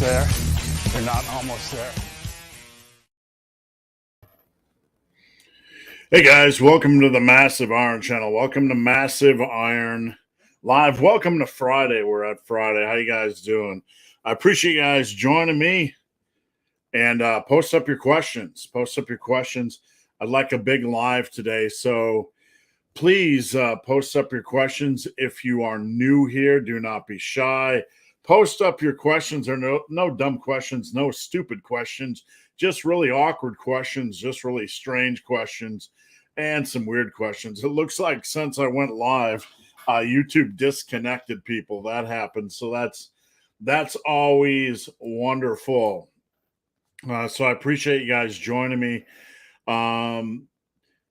almost there. You're not almost there. Hey guys, welcome to the Massive Iron channel. Welcome to Massive Iron Live. Welcome to Friday. We're at Friday. How you guys doing? I appreciate you guys joining me. And post up your questions. Post up your questions. I'd like a big live today. So please post up your questions. If you are new here, do not be shy. Post up your questions. There are no dumb questions, no stupid questions, just really awkward questions, just really strange questions, and some weird questions. It looks like since I went live, YouTube disconnected people. That happened. So that's always wonderful. So I appreciate you guys joining me.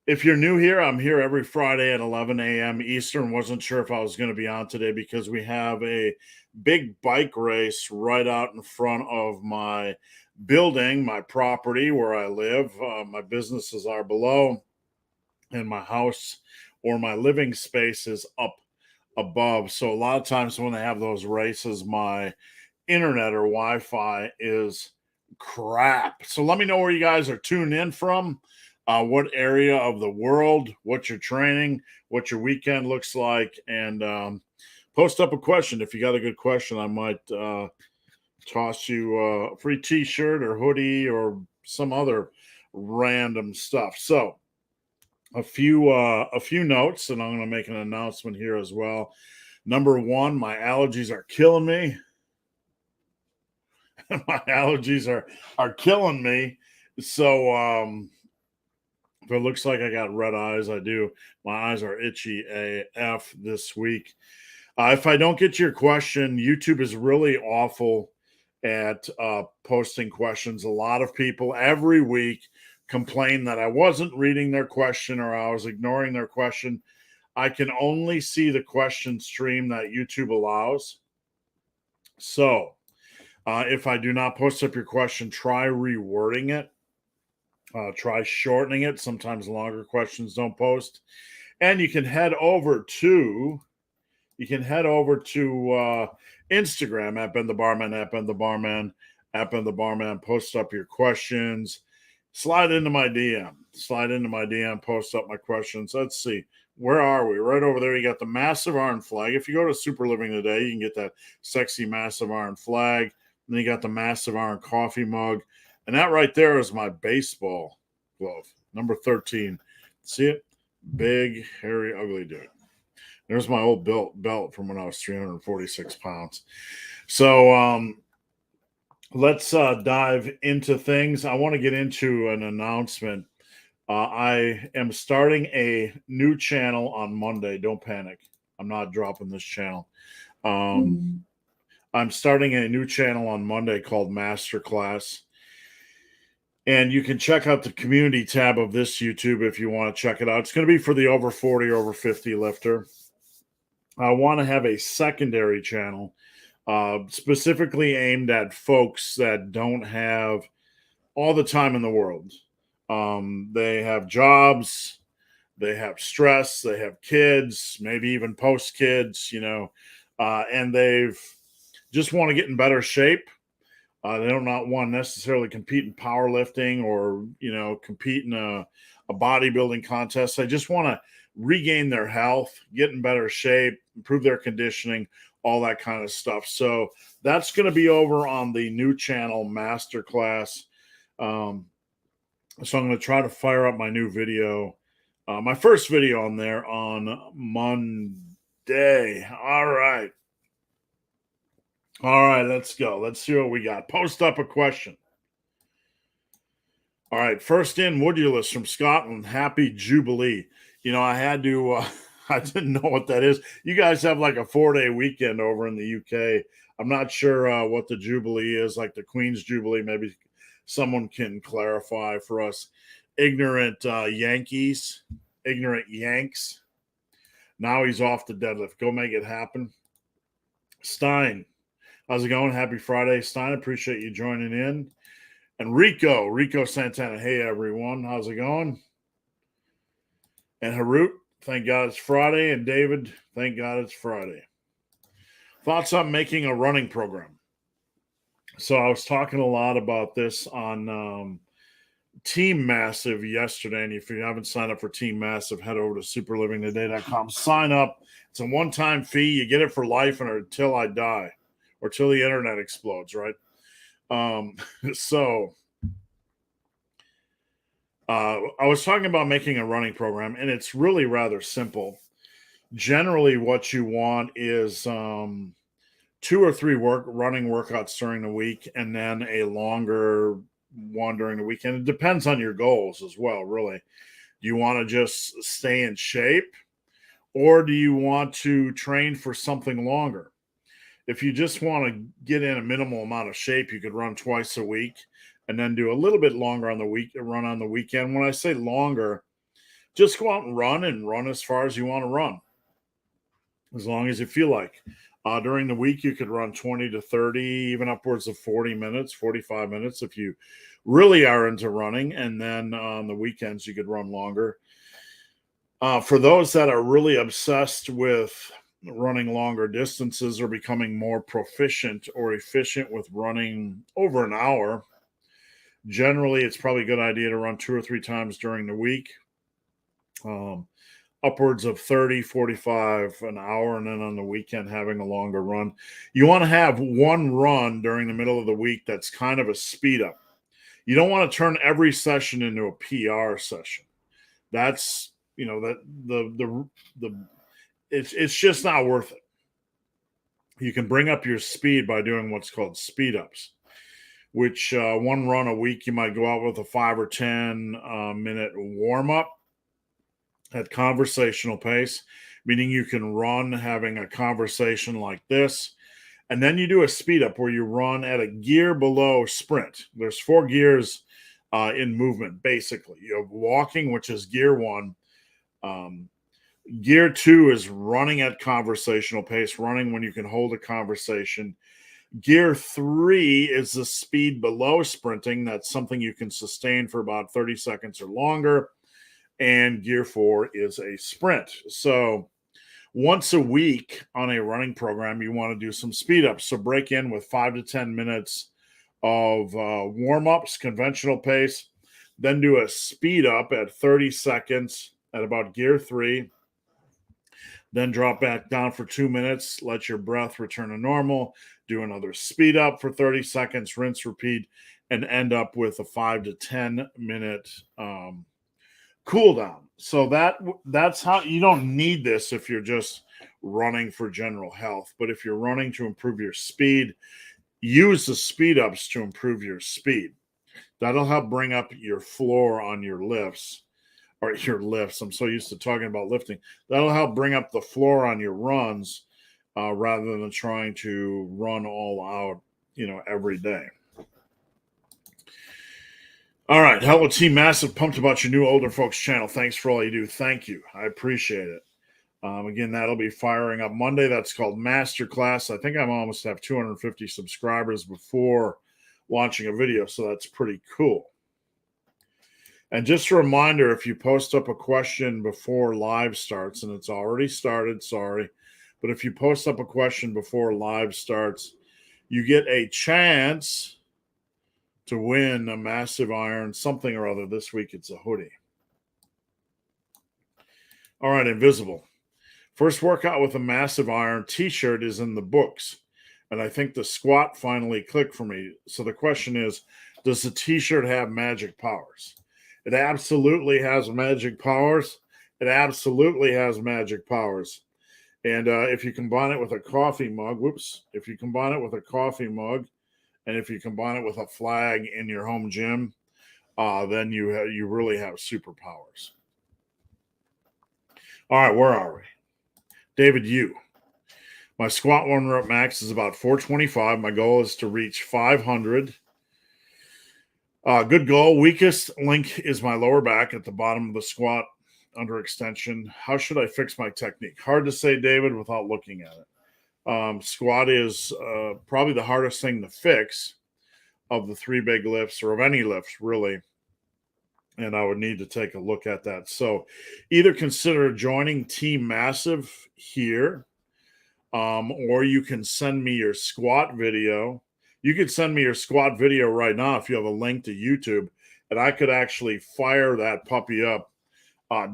If you're new here, I'm here every Friday at 11 a.m. Eastern. Wasn't sure if I was going to be on today because we have a big bike race right out in front of my building, my property where I live. My businesses are below, and my house or my living space is up above. So a lot of times when they have those races, my internet or Wi-Fi is crap. So let me know where you guys are tuned in from, what area of the world, what you're training, what your weekend looks like, and post up a question. If you got a good question, I might toss you a free t-shirt or hoodie or some other random stuff. So a few notes, and I'm going to make an announcement here as well. Number one, my allergies are killing me. My allergies are killing me. So if it looks like I got red eyes, I do. My eyes are itchy AF this week. If I don't get to your question, YouTube is really awful at posting questions. A lot of people every week complain that I wasn't reading their question or I was ignoring their question. I can only see the question stream that YouTube allows. So if I do not post up your question, try rewording it. Try shortening it. Sometimes longer questions don't post. And you can head over to Instagram at Ben the Barman, at Ben the Barman, at Ben the Barman. Post up your questions. Slide into my DM. Post up my questions. Let's see. Where are we? Right over there. You got the Massive Iron flag. If you go to Super Living today, you can get that sexy Massive Iron flag. And then you got the Massive Iron coffee mug. And that right there is my baseball glove, number 13. See it? Big, hairy, ugly dude. There's my old belt from when I was 346 pounds. So let's dive into things. I want to get into an announcement. I am starting a new channel on Monday. Don't panic. I'm not dropping this channel. I'm starting a new channel on Monday called Masterclass. And you can check out the community tab of this YouTube if you want to check it out. It's going to be for the over 40, over 50 lifter. I want to have a secondary channel specifically aimed at folks that don't have all the time in the world. They have jobs, they have stress, they have kids, maybe even post-kids, and they've just want to get in better shape. They do not want to necessarily compete in powerlifting or, compete in a bodybuilding contest. They just want to regain their health, get in better shape, improve their conditioning, all that kind of stuff. So that's going to be over on the new channel, Masterclass. So I'm going to try to fire up my new video, my first video on there on Monday. All right, let's go. Let's see what we got. Post up a question. All right, first in, Woodulus from Scotland. Happy Jubilee. I had to, I didn't know what that is. You guys have like a 4-day weekend over in the UK. I'm not sure what the Jubilee is, like the Queen's Jubilee. Maybe someone can clarify for us. Ignorant Yanks. Now he's off the deadlift. Go make it happen. Stein. How's it going? Happy Friday, Stein. Appreciate you joining in. And Rico Santana. Hey, everyone. How's it going? And Harut, thank God it's Friday. And David, thank God it's Friday. Thoughts on making a running program? So I was talking a lot about this on Team Massive yesterday. And if you haven't signed up for Team Massive, head over to superlivingtoday.com. Sign up. It's a one-time fee. You get it for life and until I die or till the internet explodes, right? So I was talking about making a running program, and it's really rather simple. Generally, what you want is 2 or 3 running workouts during the week, and then a longer one during the weekend. It depends on your goals as well, really. Do you want to just stay in shape, or do you want to train for something longer? If you just want to get in a minimal amount of shape, you could run twice a week and then do a little bit longer on the week, run on the weekend. When I say longer, just go out and run as far as you want to run, as long as you feel like. During the week, you could run 20 to 30, even upwards of 40 minutes, 45 minutes if you really are into running. And then on the weekends, you could run longer. For those that are really obsessed with running longer distances or becoming more proficient or efficient with running over an hour, generally it's probably a good idea to run 2 or 3 times during the week, upwards of 30, 45 an hour, and then on the weekend having a longer run. You want to have one run during the middle of the week that's kind of a speed up. You don't want to turn every session into a PR session. That's, it's just not worth it. You can bring up your speed by doing what's called speed ups, which one run a week, you might go out with a 5 or 10 minute warm up at conversational pace, meaning you can run having a conversation like this. And then you do a speed up where you run at a gear below sprint. There's 4 gears in movement, basically. You have walking, which is gear 1. Gear 2 is running at conversational pace, running when you can hold a conversation. Gear 3 is the speed below sprinting. That's something you can sustain for about 30 seconds or longer. And gear 4 is a sprint. So once a week on a running program, you want to do some speed ups. So break in with 5 to 10 minutes of warm ups, conventional pace, then do a speed up at 30 seconds at about gear 3. Then drop back down for 2 minutes, let your breath return to normal, do another speed up for 30 seconds, rinse, repeat, and end up with a 5 to 10 minute cool down. So that's how you don't need this if you're just running for general health. But if you're running to improve your speed, use the speed ups to improve your speed. That'll help bring up your floor on your lifts. Or your lifts. I'm so used to talking about lifting. That'll help bring up the floor on your runs rather than trying to run all out, every day. All right. Hello, Team Massive. Pumped about your new older folks channel. Thanks for all you do. Thank you. I appreciate it. Again, that'll be firing up Monday. That's called Masterclass. I think I'm almost have 250 subscribers before launching a video, so that's pretty cool. And just a reminder, if you post up a question before live starts, and it's already started, sorry, but if you post up a question before live starts, you get a chance to win a massive iron, something or other. This week it's a hoodie. All right, Invisible. First workout with a massive iron t-shirt is in the books. And I think the squat finally clicked for me. So the question is, does the t-shirt have magic powers? It absolutely has magic powers. It absolutely has magic powers. And if you combine it with a coffee mug, if you combine it with a coffee mug, and if you combine it with a flag in your home gym, then you really have superpowers. All right, where are we? David Yu. My squat 1 rep max is about 425. My goal is to reach 500. Good goal. Weakest link is my lower back at the bottom of the squat under extension. How should I fix my technique? Hard to say, David, without looking at it. Squat is probably the hardest thing to fix of the 3 big lifts, or of any lifts, really. And I would need to take a look at that. So either consider joining Team Massive here, or you can send me your squat video. You could send me your squat video right now if you have a link to YouTube, and I could actually fire that puppy up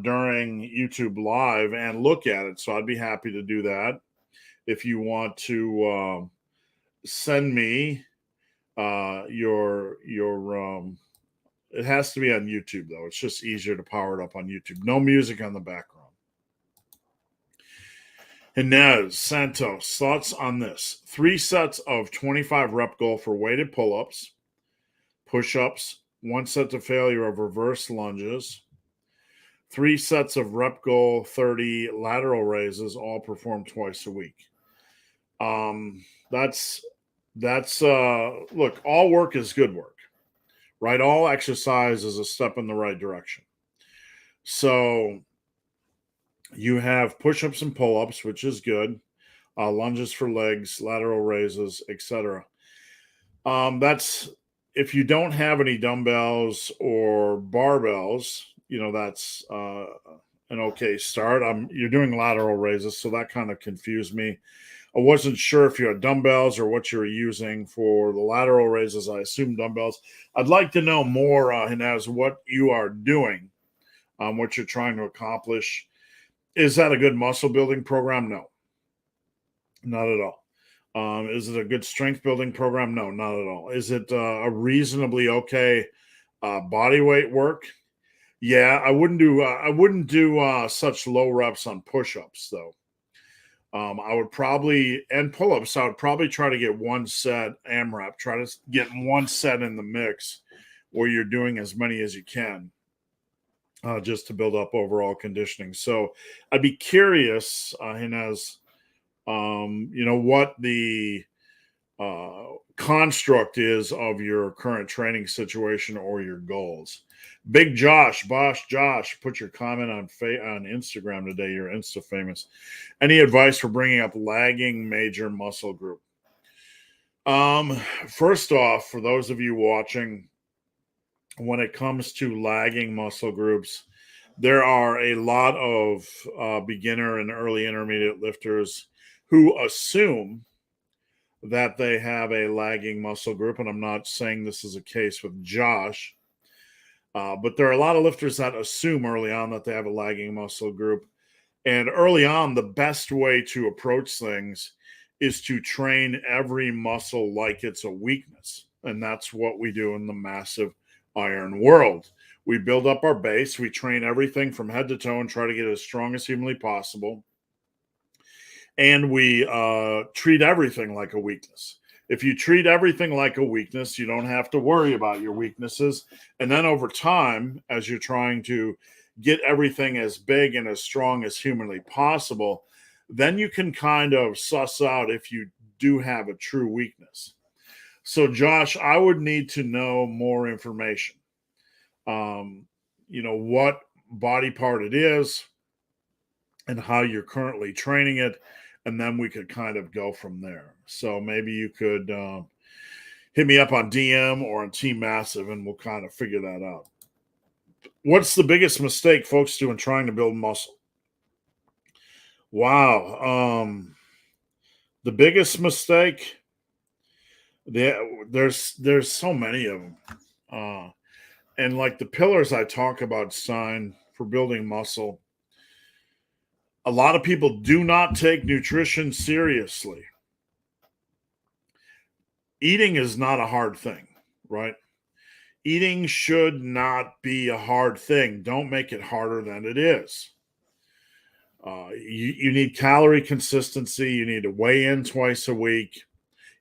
during YouTube Live and look at it. So I'd be happy to do that. If you want to send me your it has to be on YouTube, though. It's just easier to power it up on YouTube. No music on the background. Inez Santos, thoughts on this? 3 sets of 25 rep goal for weighted pull-ups, push-ups, 1 set to failure of reverse lunges, 3 sets of rep goal 30 lateral raises, all performed twice a week. That's look, all work is good work, right? All exercise is a step in the right direction. So you have push-ups and pull-ups, which is good, lunges for legs, lateral raises, etc. That's if you don't have any dumbbells or barbells, that's an okay start. You're doing lateral raises, so that kind of confused me. I wasn't sure if you had dumbbells or what you were using for the lateral raises. I assume dumbbells. I'd like to know more, Hinaz, what you are doing, what you're trying to accomplish. Is that a good muscle building program? No, not at all. Is it a good strength building program? No, not at all. Is it a reasonably okay body weight work? Yeah, I wouldn't do such low reps on push-ups though. I would probably, and pull-ups, I would probably try to get 1 set AMRAP, try to get 1 set in the mix where you're doing as many as you can, just to build up overall conditioning. So I'd be curious, Hinez, what the construct is of your current training situation or your goals. Big Josh, put your comment on Instagram today. You're Insta famous. Any advice for bringing up lagging major muscle group? First off, for those of you watching, when it comes to lagging muscle groups, there are a lot of beginner and early intermediate lifters who assume that they have a lagging muscle group, and I'm not saying this is a case with Josh. But there are a lot of lifters that assume early on that they have a lagging muscle group. And early on, the best way to approach things is to train every muscle like it's a weakness. And that's what we do in the massive iron world. We build up our base. We train everything from head to toe and try to get as strong as humanly possible. And we treat everything like a weakness. If you treat everything like a weakness, you don't have to worry about your weaknesses. And then over time, as you're trying to get everything as big and as strong as humanly possible, then you can kind of suss out if you do have a true weakness. So, Josh, I would need to know more information. What body part it is and how you're currently training it. And then we could kind of go from there. So maybe you could hit me up on DM or on Team Massive, and we'll kind of figure that out. What's the biggest mistake folks do in trying to build muscle? Wow. The biggest mistake, there's so many of them. And like the pillars I talk about, Stein, for building muscle, a lot of people do not take nutrition seriously. Eating is not a hard thing, right? Eating should not be a hard thing. Don't make it harder than it is. You need calorie consistency. You need to weigh in twice a week.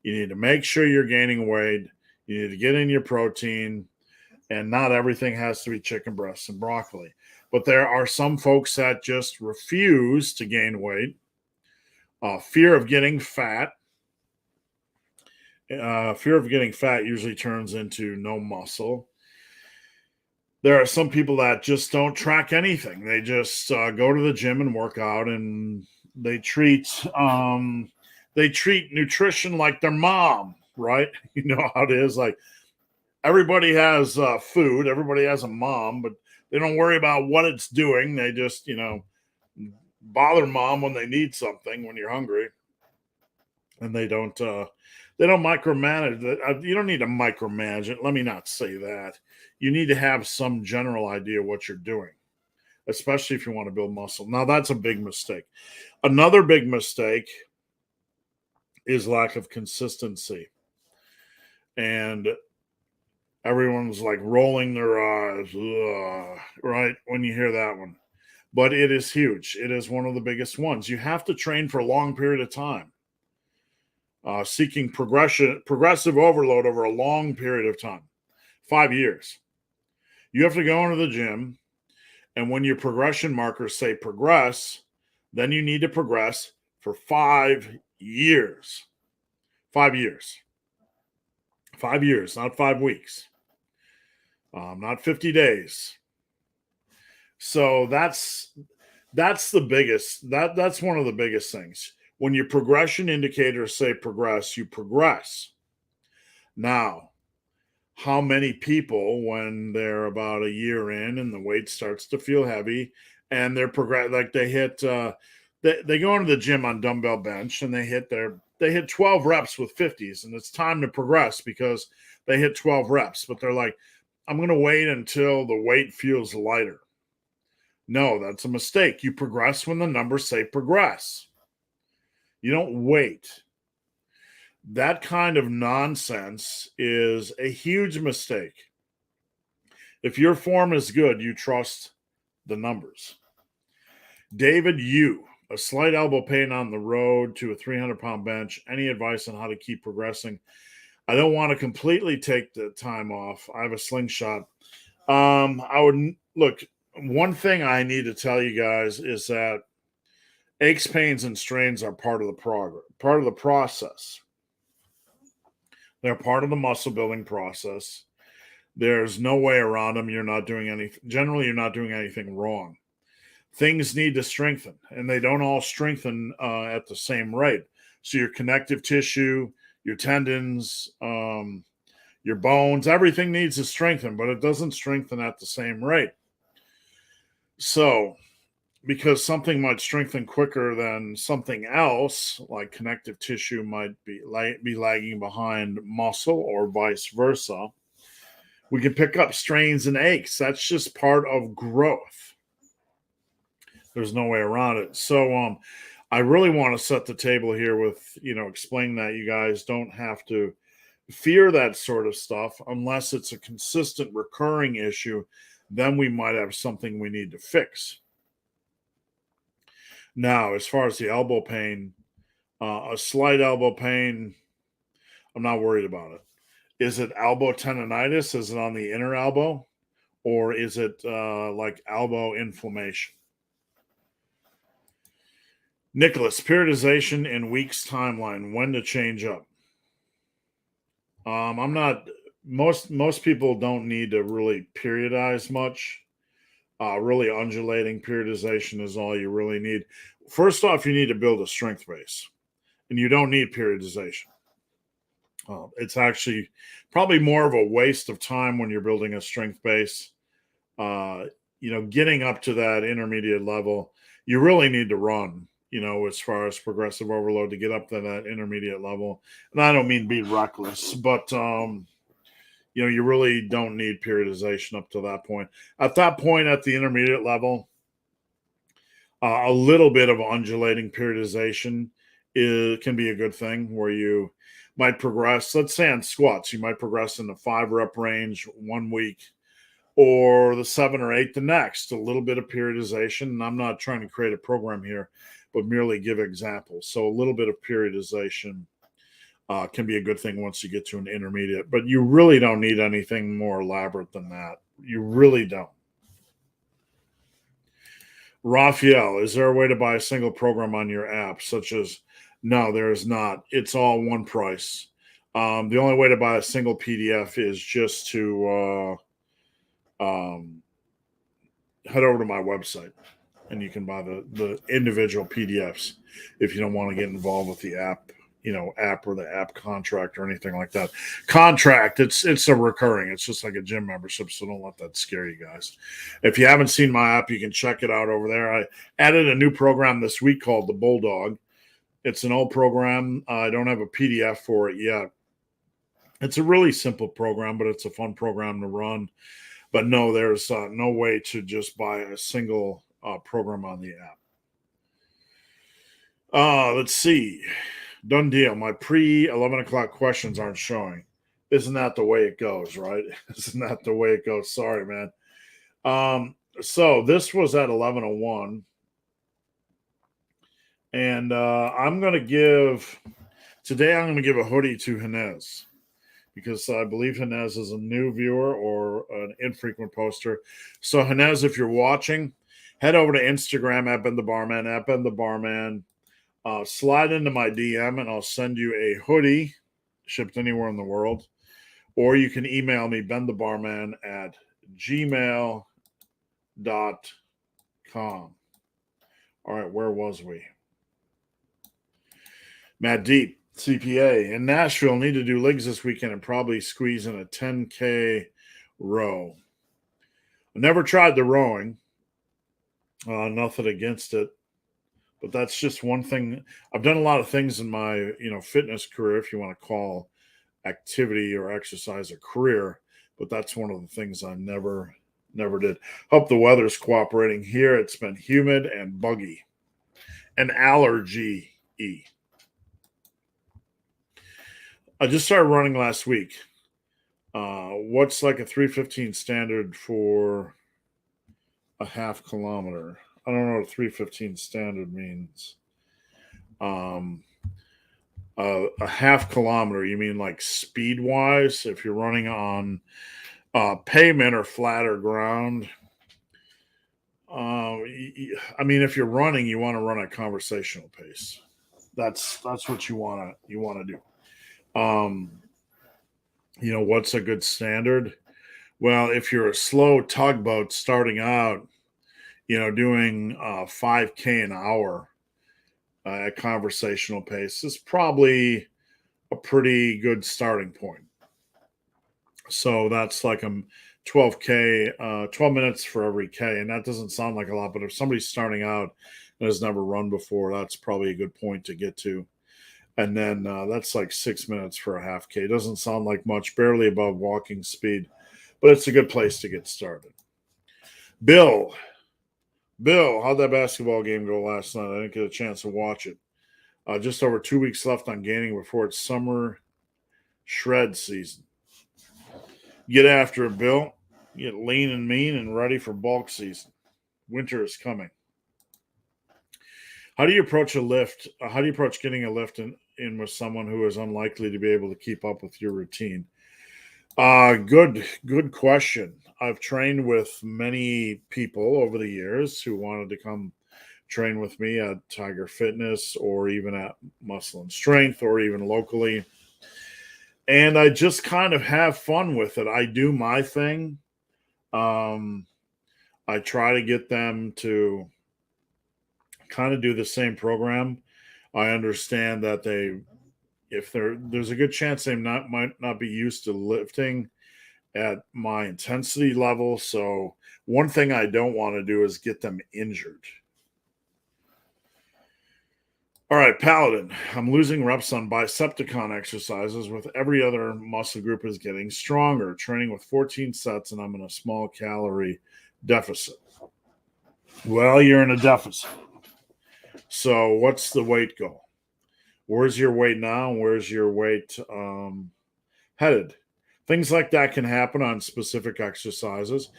You need to make sure you're gaining weight. You need to get in your protein. And not everything has to be chicken breasts and broccoli. But there are some folks that just refuse to gain weight. Fear of getting fat. Fear of getting fat usually turns into no muscle. There are some people that just don't track anything. They just go to the gym and work out, and they treat nutrition like their mom, right? You know how it is. Like everybody has food, everybody has a mom, but they don't worry about what it's doing. They just, bother mom when they need something when you're hungry. and they don't micromanage that. You don't need to micromanage it. Let me not say that. You need to have some general idea what you're doing, especially if you want to build muscle. Now, that's a big mistake. Another big mistake is lack of consistency. And everyone's like rolling their eyes, right, when you hear that one. But it is huge. It is one of the biggest ones. You have to train for a long period of time. Seeking progressive overload over a long period of time, 5 years. You have to go into the gym, and when your progression markers say progress, then you need to progress for 5 years. 5 years. 5 years, not 5 weeks. Not 50 days. So that's the biggest. That's one of the biggest things. When your progression indicators say progress, you progress. Now, how many people, when they're about a year in and the weight starts to feel heavy and they're like they hit, they go into the gym on dumbbell bench and they hit 12 reps with 50s, and it's time to progress because they hit 12 reps, but they're like, I'm going to wait until the weight feels lighter. No, that's a mistake. You progress when the numbers say progress. You don't wait. That kind of nonsense is a huge mistake. If your form is good, you trust the numbers. David Yu, a slight elbow pain on the road to a 300-pound bench. Any advice on how to keep progressing? I don't want to completely take the time off. I have a slingshot. I would look. One thing I need to tell you guys is that aches, pains, and strains are part of the process. They're part of the muscle building process. There's no way around them. You're not doing anything wrong. Things need to strengthen, and they don't all strengthen at the same rate. So your connective tissue, your tendons, your bones, everything needs to strengthen, but it doesn't strengthen at the same rate. So, because something might strengthen quicker than something else, like connective tissue might be lagging behind muscle or vice versa, we can pick up strains and aches. That's just part of growth. There's no way around it. So I really want to set the table here with, explaining that you guys don't have to fear that sort of stuff unless it's a consistent recurring issue. Then we might have something we need to fix. Now, as far as the elbow pain, a slight elbow pain, I'm not worried about it. Is it elbow tendonitis? Is it on the inner elbow? Or is it like elbow inflammation? Nicholas, periodization in weeks timeline, when to change up. I'm not, most people don't need to really periodize much. Really undulating periodization is all you really need. First off, you need to build a strength base, and you don't need periodization. It's actually probably more of a waste of time when you're building a strength base. Getting up to that intermediate level, you really need to run, as far as progressive overload to get up to that intermediate level. And I don't mean be reckless, but you really don't need periodization up to that point. At that point, at the intermediate level, a little bit of undulating periodization can be a good thing, where you might progress. Let's say on squats, you might progress in the 5-rep range 1 week, or the 7 or 8 the next. A little bit of periodization. And I'm not trying to create a program here, but merely give examples. So a little bit of periodization can be a good thing once you get to an intermediate, but you really don't need anything more elaborate than that. You really don't. Raphael, is there a way to buy a single program on your app, such as? No, there is not. It's all one price. The only way to buy a single PDF is just to head over to my website, and you can buy the individual PDFs if you don't want to get involved with the app or the app contract or anything like that. Contract, it's a recurring. It's just like a gym membership, so don't let that scare you guys. If you haven't seen my app, you can check it out over there. I added a new program this week called the Bulldog, It's an old program. I don't have a PDF for it yet. It's a really simple program, but it's a fun program to run. But no, there's no way to just buy a single program on the app. Let's see. Done deal. My pre-11 o'clock questions aren't showing. Isn't that the way it goes, right? Isn't that the way it goes? Sorry, man. So this was at 11:01. And I'm going to give a hoodie to Hanez, because I believe Hanez is a new viewer or an infrequent poster. So Hanez, if you're watching, head over to Instagram at Ben the Barman, slide into my DM and I'll send you a hoodie shipped anywhere in the world. Or you can email me, benthebarman@gmail.com. All right, where was we? Matt Deep, CPA in Nashville, need to do legs this weekend and probably squeeze in a 10K row. I never tried the rowing. Nothing against it, but that's just one thing. I've done a lot of things in my, fitness career, if you want to call activity or exercise a career, but that's one of the things I never did. Hope the weather's cooperating here. It's been humid and buggy. An allergy-y. I just started running last week. What's like a 3:15 standard for a half kilometer? I don't know what 3:15 standard means. A half kilometer, you mean like speed wise? If you're running on pavement or flatter ground? I mean, if you're running, you want to run at conversational pace. That's what you want to do. What's a good standard? Well, if you're a slow tugboat starting out, doing 5K an hour at conversational pace is probably a pretty good starting point. So that's like a 12K, 12 minutes for every K. And that doesn't sound like a lot, but if somebody's starting out and has never run before, that's probably a good point to get to. And then that's like 6 minutes for a half K. It doesn't sound like much, barely above walking speed, but it's a good place to get started. Bill, how'd that basketball game go last night? I didn't get a chance to watch it. Just over 2 weeks left on gaining before it's summer shred season. Get after it, Bill. Get lean and mean and ready for bulk season. Winter is coming. How do you approach a lift? How do you approach getting a lift in with someone who is unlikely to be able to keep up with your routine? Good question. I've trained with many people over the years who wanted to come train with me at Tiger Fitness or even at Muscle and Strength or even locally. And I just kind of have fun with it. I do my thing. I try to get them to kind of do the same program. I understand that there's a good chance they might not be used to lifting at my intensity level. So one thing I don't want to do is get them injured. All right, Paladin. I'm losing reps on Bicepticon exercises with every other muscle group is getting stronger. Training with 14 sets and I'm in a small calorie deficit. Well, you're in a deficit. So what's the weight goal? Where's your weight now? Where's your weight headed? Things like that can happen on specific exercises.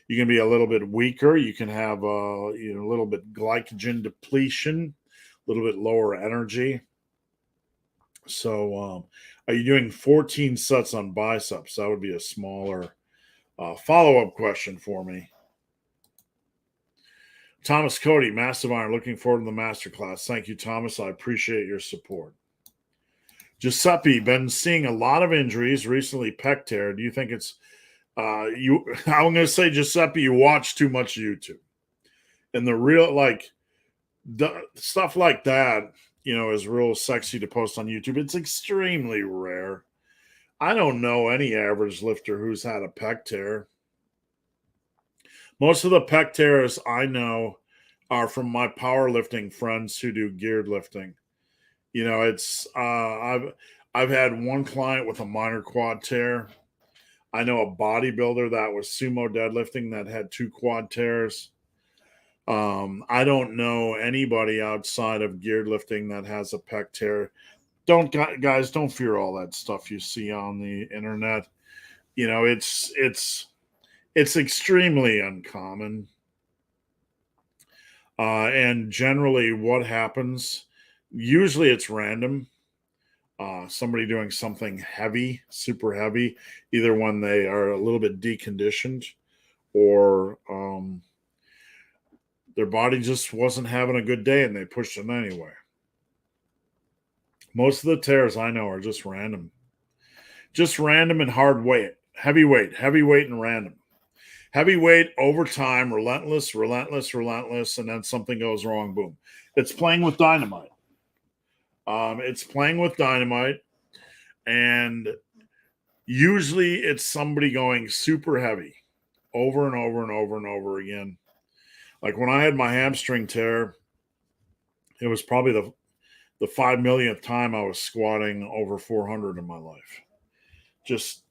You can be a little bit weaker. You can have a little bit glycogen depletion, a little bit lower energy. So are you doing 14 sets on biceps? That would be a smaller follow-up question for me. Thomas Cody, Massive Iron, looking forward to the masterclass. Thank you, Thomas. I appreciate your support. Giuseppe, been seeing a lot of injuries recently. Pec tear. Do you think it's you? I'm going to say, Giuseppe, you watch too much YouTube, and the real stuff like that, is real sexy to post on YouTube. It's extremely rare. I don't know any average lifter who's had a pec tear. Most of the pec tears I know are from my powerlifting friends who do geared lifting. You know, it's I've had one client with a minor quad tear. I know a bodybuilder that was sumo deadlifting that had 2 quad tears. I don't know anybody outside of geared lifting that has a pec tear. Guys, don't fear all that stuff you see on the internet. You know, it's extremely uncommon. And generally what happens, usually it's random. Somebody doing something heavy, super heavy, either when they are a little bit deconditioned or their body just wasn't having a good day and they pushed it anyway. Most of the tears I know are just random. Just random and hard weight. Heavyweight and random. Heavyweight over time, relentless, and then something goes wrong, boom. It's playing with dynamite. And usually it's somebody going super heavy over and over and over and over again. Like when I had my hamstring tear, it was probably the 5 millionth time I was squatting over 400 in my life. Just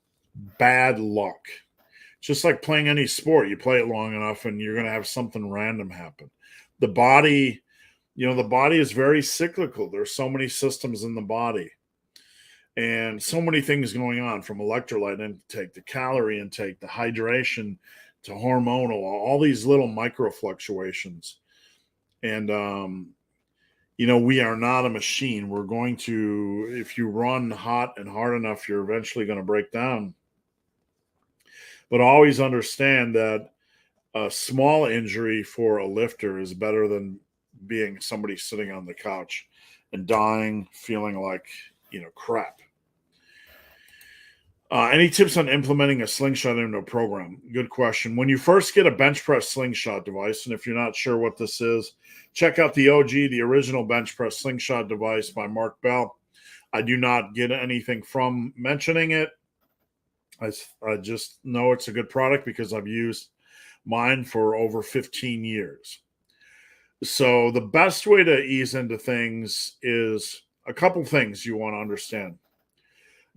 bad luck. Just like playing any sport, you play it long enough and you're going to have something random happen. The body is very cyclical. There's so many systems in the body and so many things going on, from electrolyte intake to calorie intake to hydration to hormonal, all these little micro fluctuations. And, we are not a machine. We're going to, if you run hot and hard enough, you're eventually going to break down. But always understand that a small injury for a lifter is better than being somebody sitting on the couch and dying, feeling like, crap. Any tips on implementing a slingshot into a program? Good question. When you first get a bench press slingshot device, and if you're not sure what this is, check out the OG, the original bench press slingshot device by Mark Bell. I do not get anything from mentioning it. I just know it's a good product because I've used mine for over 15 years. So the best way to ease into things is a couple things you want to understand.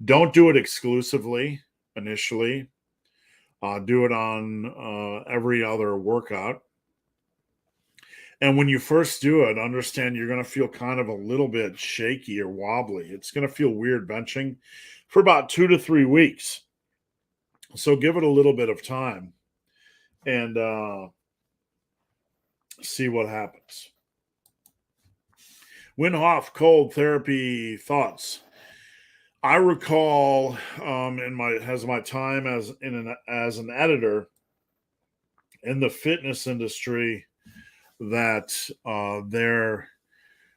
Don't do it exclusively initially. Do it on every other workout. And when you first do it, understand you're going to feel kind of a little bit shaky or wobbly. It's going to feel weird benching for about 2 to 3 weeks. So give it a little bit of time and see what happens. Wim Hof cold therapy thoughts. I recall in my time as an editor in the fitness industry that there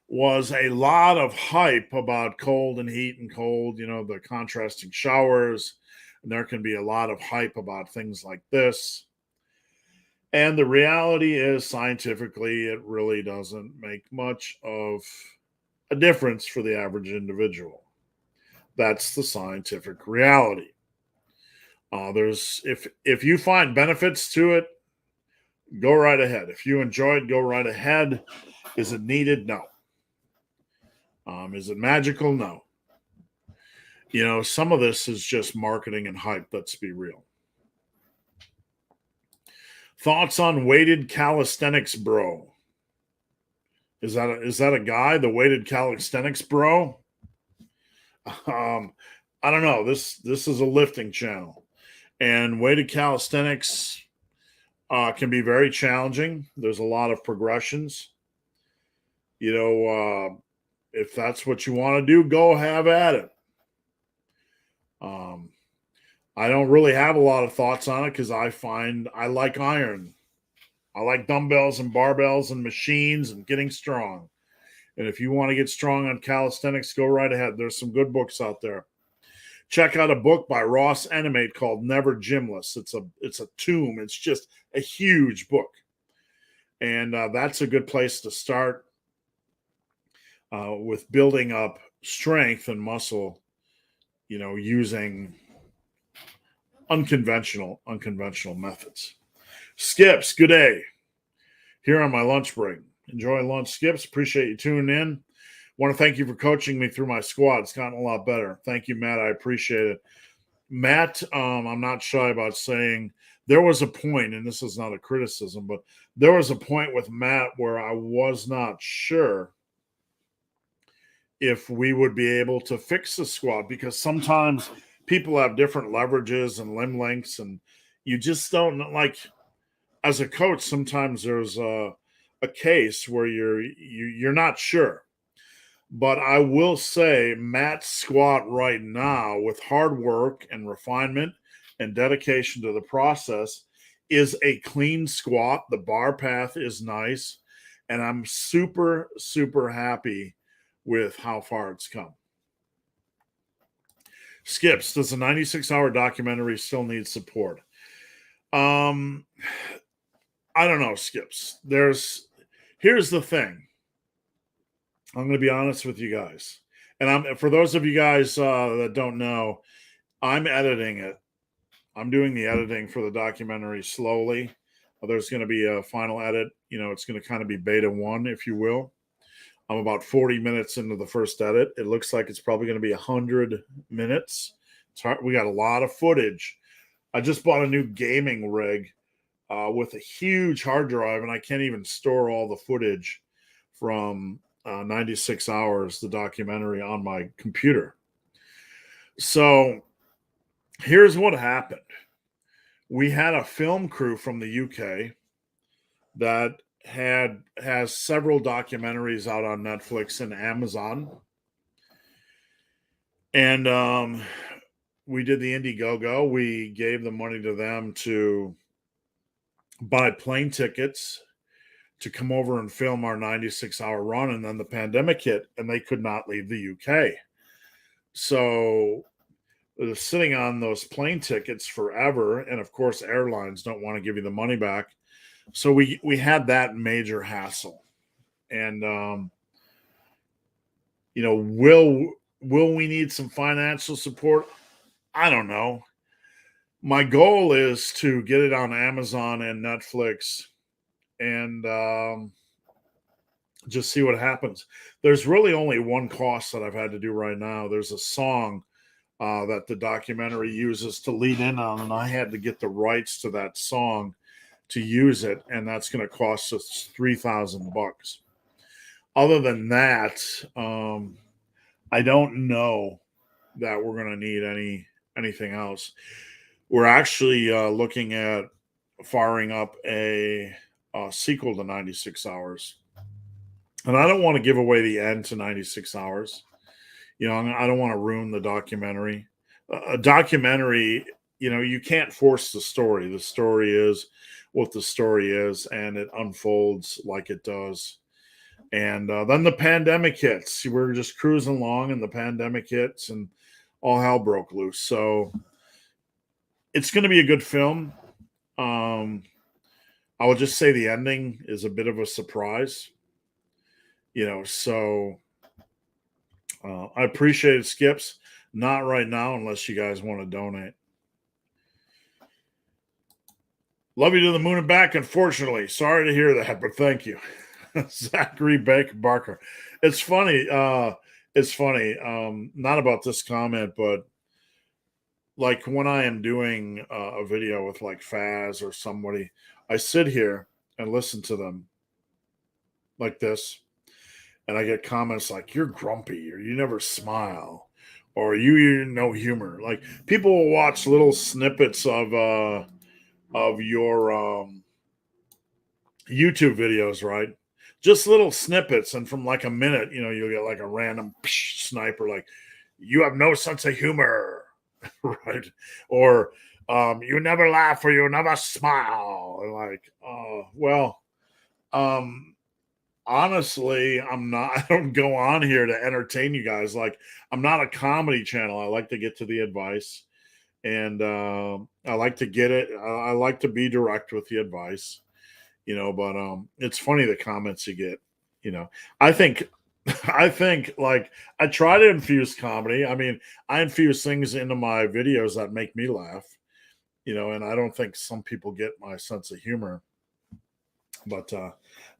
was a lot of hype about cold and heat and cold, the contrasting showers. And there can be a lot of hype about things like this. And the reality is, scientifically, it really doesn't make much of a difference for the average individual. That's the scientific reality. If you find benefits to it, go right ahead. If you enjoy it, go right ahead. Is it needed? No. Is it magical? No. Some of this is just marketing and hype. Let's be real. Thoughts on weighted calisthenics, bro? Is that a guy? The weighted calisthenics, bro? I don't know. This is a lifting channel, and weighted calisthenics can be very challenging. There's a lot of progressions. If that's what you want to do, go have at it. I don't really have a lot of thoughts on it because I find I like iron. I like dumbbells and barbells and machines and getting strong. And if you want to get strong on calisthenics, go right ahead. There's some good books out there. Check out a book by Ross Enamate called Never Gymless. It's a tome. It's just a huge book. And that's a good place to start with building up strength and muscle, using unconventional methods. Skips, good day. Here on my lunch break. Enjoy lunch, Skips. Appreciate you tuning in. Want to thank you for coaching me through my squat. It's gotten a lot better. Thank you, Matt. I appreciate it. Matt, I'm not shy about saying there was a point, and this is not a criticism, but there was a point with Matt where I was not sure if we would be able to fix the squat, because sometimes people have different leverages and limb lengths, and you just don't know. Like, as a coach, sometimes there's a case where you're not sure. But I will say Matt's squat right now, with hard work and refinement and dedication to the process, is a clean squat. The bar path is nice, and I'm super, super happy with how far it's come. Skips, does the 96-hour documentary still need support? I don't know, Skips. Here's the thing. I'm going to be honest with you guys. And for those of you guys that don't know, I'm editing it. I'm doing the editing for the documentary slowly. There's going to be a final edit. It's going to kind of be beta 1, if you will. I'm about 40 minutes into the first edit. It looks like it's probably going to be 100 minutes. We got a lot of footage. I just bought a new gaming rig with a huge hard drive, and I can't even store all the footage from 96 hours, the documentary, on my computer. So here's what happened. We had a film crew from the UK that has several documentaries out on Netflix and Amazon. And we did the Indiegogo. We gave the money to them to buy plane tickets to come over and film our 96-hour run. And then the pandemic hit and they could not leave the UK. So they're sitting on those plane tickets forever. And of course, airlines don't want to give you the money back. So we had that major hassle. And, will we need some financial support? I don't know. My goal is to get it on Amazon and Netflix and just see what happens. There's really only one cost that I've had to do right now. There's a song that the documentary uses to lead in on, and I had to get the rights to that song to use it, and that's going to cost us $3,000. Other than that, I don't know that we're going to need anything else. We're actually looking at firing up a sequel to 96 hours. And I don't want to give away the end to 96 hours. I don't want to ruin the documentary. A documentary, you can't force the story. The story is what the story is, and it unfolds like it does. And then the pandemic hits. We're just cruising along, and the pandemic hits, and all hell broke loose. So it's going to be a good film. I will just say the ending is a bit of a surprise. So I appreciate it, Skips. Not right now, unless you guys want to donate. Love you to the moon and back, unfortunately. Sorry to hear that, but thank you. Zachary Barker. It's funny. Not about this comment, but like when I am doing a video with like Faz or somebody, I sit here and listen to them like this. And I get comments like, you're grumpy, or you never smile, or you no humor. Like, people will watch little snippets of your YouTube videos, right? Just little snippets, and from like a minute, you'll get like a random sniper, like, you have no sense of humor, right? Or you never laugh, or you never smile. And like, honestly, I don't go on here to entertain you guys. Like, I'm not a comedy channel. I like to get to the advice, and I like to get it. I like to be direct with the advice, but it's funny the comments you get. I think like I try to infuse comedy. I mean, I infuse things into my videos that make me laugh, and I don't think some people get my sense of humor, but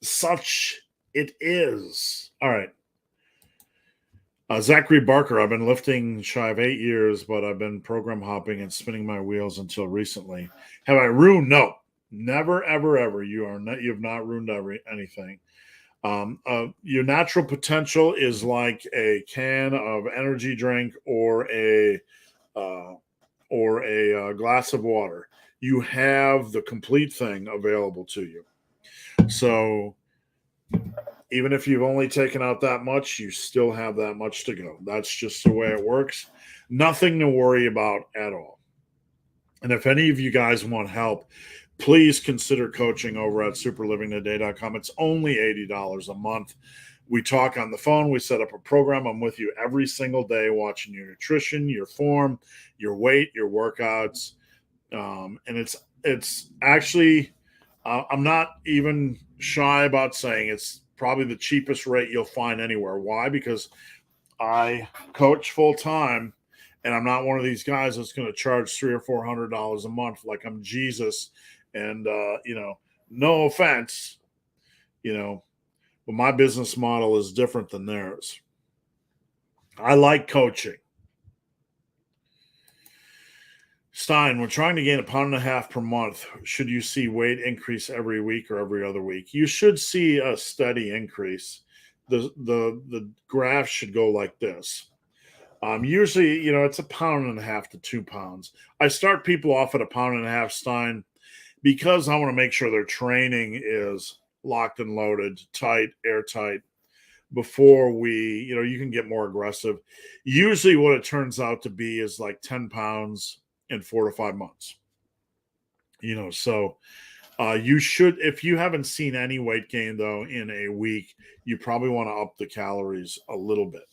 such it is. All right. Zachary Barker, I've been lifting shy of 8 years, but I've been program hopping and spinning my wheels until recently. Have I ruined? No, never, ever, ever. You have not ruined anything. Your natural potential is like a can of energy drink or a glass of water. You have the complete thing available to you. So even if you've only taken out that much, you still have that much to go. That's just the way it works. Nothing to worry about at all. And if any of you guys want help, please consider coaching over at superlivingtoday.com. It's only $80 a month. We talk on the phone. We set up a program. I'm with you every single day, watching your nutrition, your form, your weight, your workouts. And it's actually, I'm not even shy about saying it's probably the cheapest rate you'll find anywhere. Why? Because I coach full time, and I'm not one of these guys that's going to charge $300 or $400 a month like I'm Jesus. And no offense, but my business model is different than theirs. I like coaching. Stein, we're trying to gain 1.5 pounds per month. Should you see weight increase every week or every other week? You should see a steady increase. The graph should go like this. Usually, it's 1.5 pounds to 2 pounds. I start people off at 1.5 pounds, Stein, because I want to make sure their training is locked and loaded, tight, airtight, before you can get more aggressive. Usually what it turns out to be is like 10 pounds in 4 to 5 months. So you should, if you haven't seen any weight gain though in a week, you probably want to up the calories a little bit.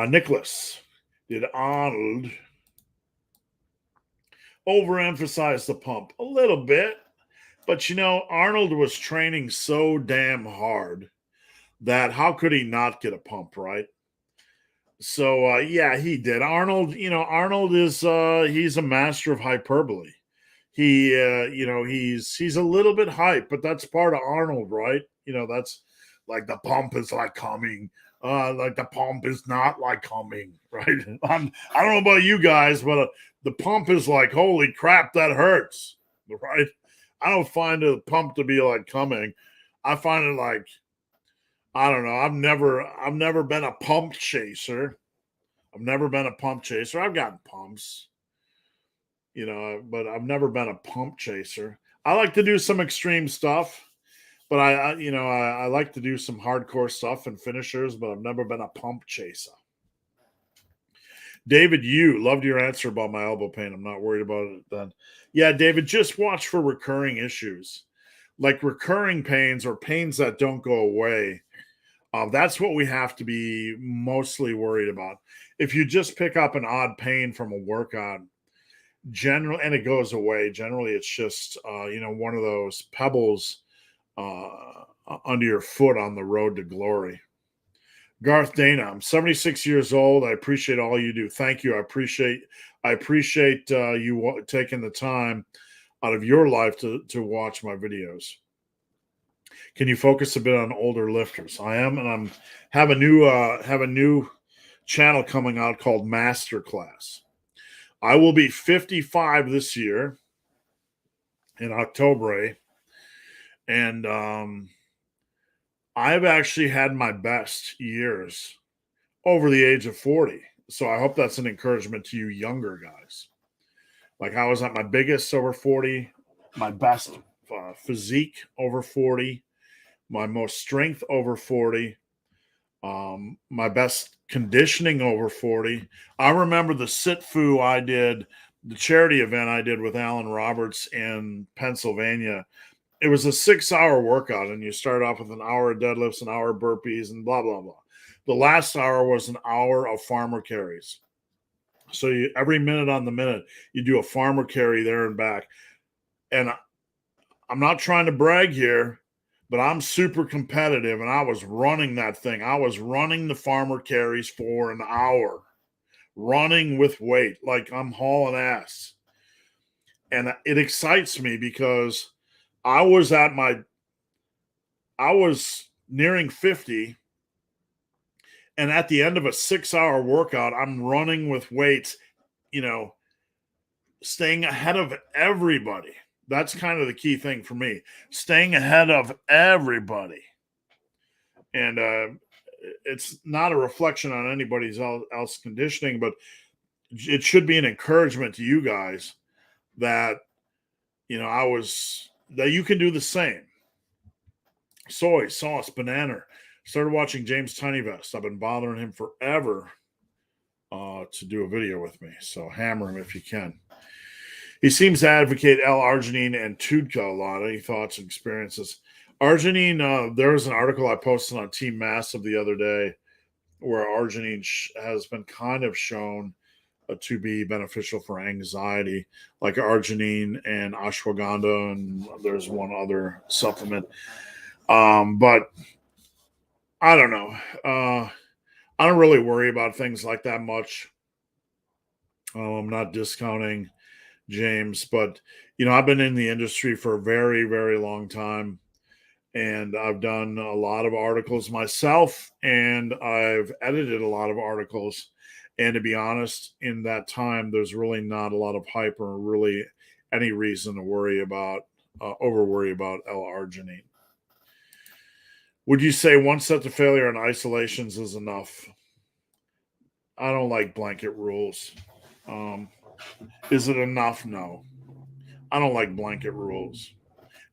Nicholas, did Arnold overemphasize the pump? A little bit. But Arnold was training so damn hard that how could he not get a pump, right? So yeah, he did. Arnold is he's a master of hyperbole. He he's a little bit hype, but that's part of Arnold, right? That's like the pump is like coming. Like the pump is not like coming, right? I don't know about you guys, but the pump is like, holy crap, that hurts, right? I don't find a pump to be like coming. I find it like, I don't know. I've never been a pump chaser. I've gotten pumps, but I've never been a pump chaser. I like to do some extreme stuff, but I like to do some hardcore stuff and finishers, but I've never been a pump chaser. David, you loved your answer about my elbow pain. I'm not worried about it then. Yeah, David, just watch for recurring issues, like recurring pains or pains that don't go away. That's what we have to be mostly worried about. If you just pick up an odd pain from a workout, and it goes away, generally it's just one of those pebbles under your foot on the road to glory. Garth Dana, I'm 76 years old. I appreciate all you do. Thank you. I appreciate you taking the time out of your life to watch my videos. Can you focus a bit on older lifters? I am, and have a new channel coming out called Masterclass. I will be 55 this year in October, and I've actually had my best years over the age of 40. So I hope that's an encouragement to you younger guys. Like I was at my biggest over 40, my best physique over 40, my most strength over 40, my best conditioning over 40. I remember the Sit-Fu I did, the charity event I did with Alan Roberts in Pennsylvania. It was a 6-hour workout, and you start off with an hour of deadlifts, an hour of burpees, and blah, blah, blah. The last hour was an hour of farmer carries. So every minute on the minute, you do a farmer carry there and back. And I'm not trying to brag here, but I'm super competitive, and I was running that thing. I was running the farmer carries for an hour, running with weight, like I'm hauling ass. And it excites me because I was nearing 50, And at the end of a 6-hour workout, I'm running with weights, staying ahead of everybody. That's kind of the key thing for me, staying ahead of everybody. And it's not a reflection on anybody's else conditioning, but it should be an encouragement to you guys that, that you can do the same. Soy, sauce, banana. Started watching James Tinyvest. I've been bothering him forever to do a video with me. So hammer him if you can. He seems to advocate L-arginine and TUDCA a lot. Any thoughts and experiences? Arginine, there was an article I posted on Team Massive the other day where arginine has been kind of shown to be beneficial for anxiety, like arginine and ashwagandha, and there's one other supplement. But I don't know. I don't really worry about things like that much. I'm not discounting James, but I've been in the industry for a very, very long time, and I've done a lot of articles myself, and I've edited a lot of articles. And to be honest, in that time, there's really not a lot of hype or really any reason to worry about, over worry about L-arginine. Would you say one set to failure in isolations is enough? I don't like blanket rules. Is it enough? No. I don't like blanket rules.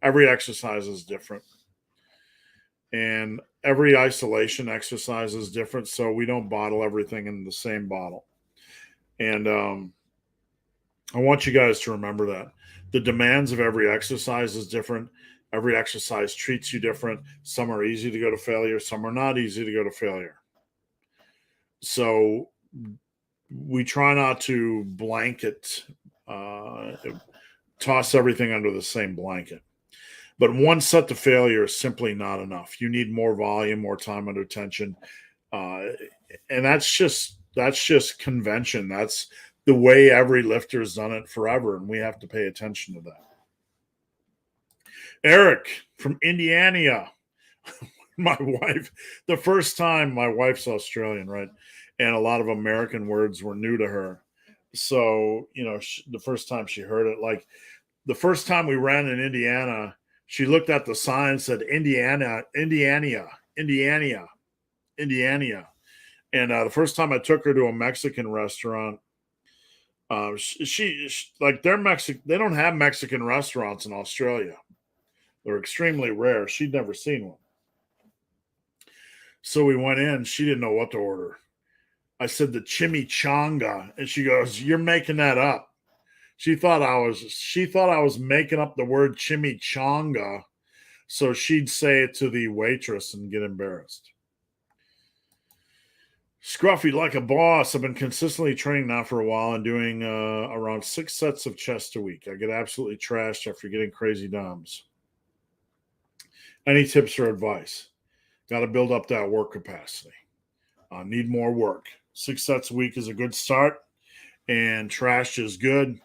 Every exercise is different. And every isolation exercise is different, so we don't bottle everything in the same bottle. And I want you guys to remember that. The demands of every exercise is different. Every exercise treats you different. Some are easy to go to failure. Some are not easy to go to failure. So we try not to blanket, toss everything under the same blanket. But one set to failure is simply not enough. You need more volume, more time under tension. And that's just convention. That's the way every lifter's done it forever, and we have to pay attention to that. Eric from Indiana. My wife, the first time, my wife's Australian, right? And a lot of American words were new to her. So, the first time she heard it, like the first time we ran in Indiana, she looked at the sign and said, Indiana. And the first time I took her to a Mexican restaurant, she like they're Mexican. They don't have Mexican restaurants in Australia. They're extremely rare. She'd never seen one. So we went in. She didn't know what to order. I said the chimichanga, and she goes, "You're making that up." She thought I was making up the word chimichanga, so she'd say it to the waitress and get embarrassed. Scruffy like a boss. I've been consistently training now for a while and doing around 6 sets of chest a week. I get absolutely trashed after getting crazy DOMs. Any tips or advice? Got to build up that work capacity. Need more work. 6 sets a week is a good start, and trash is good,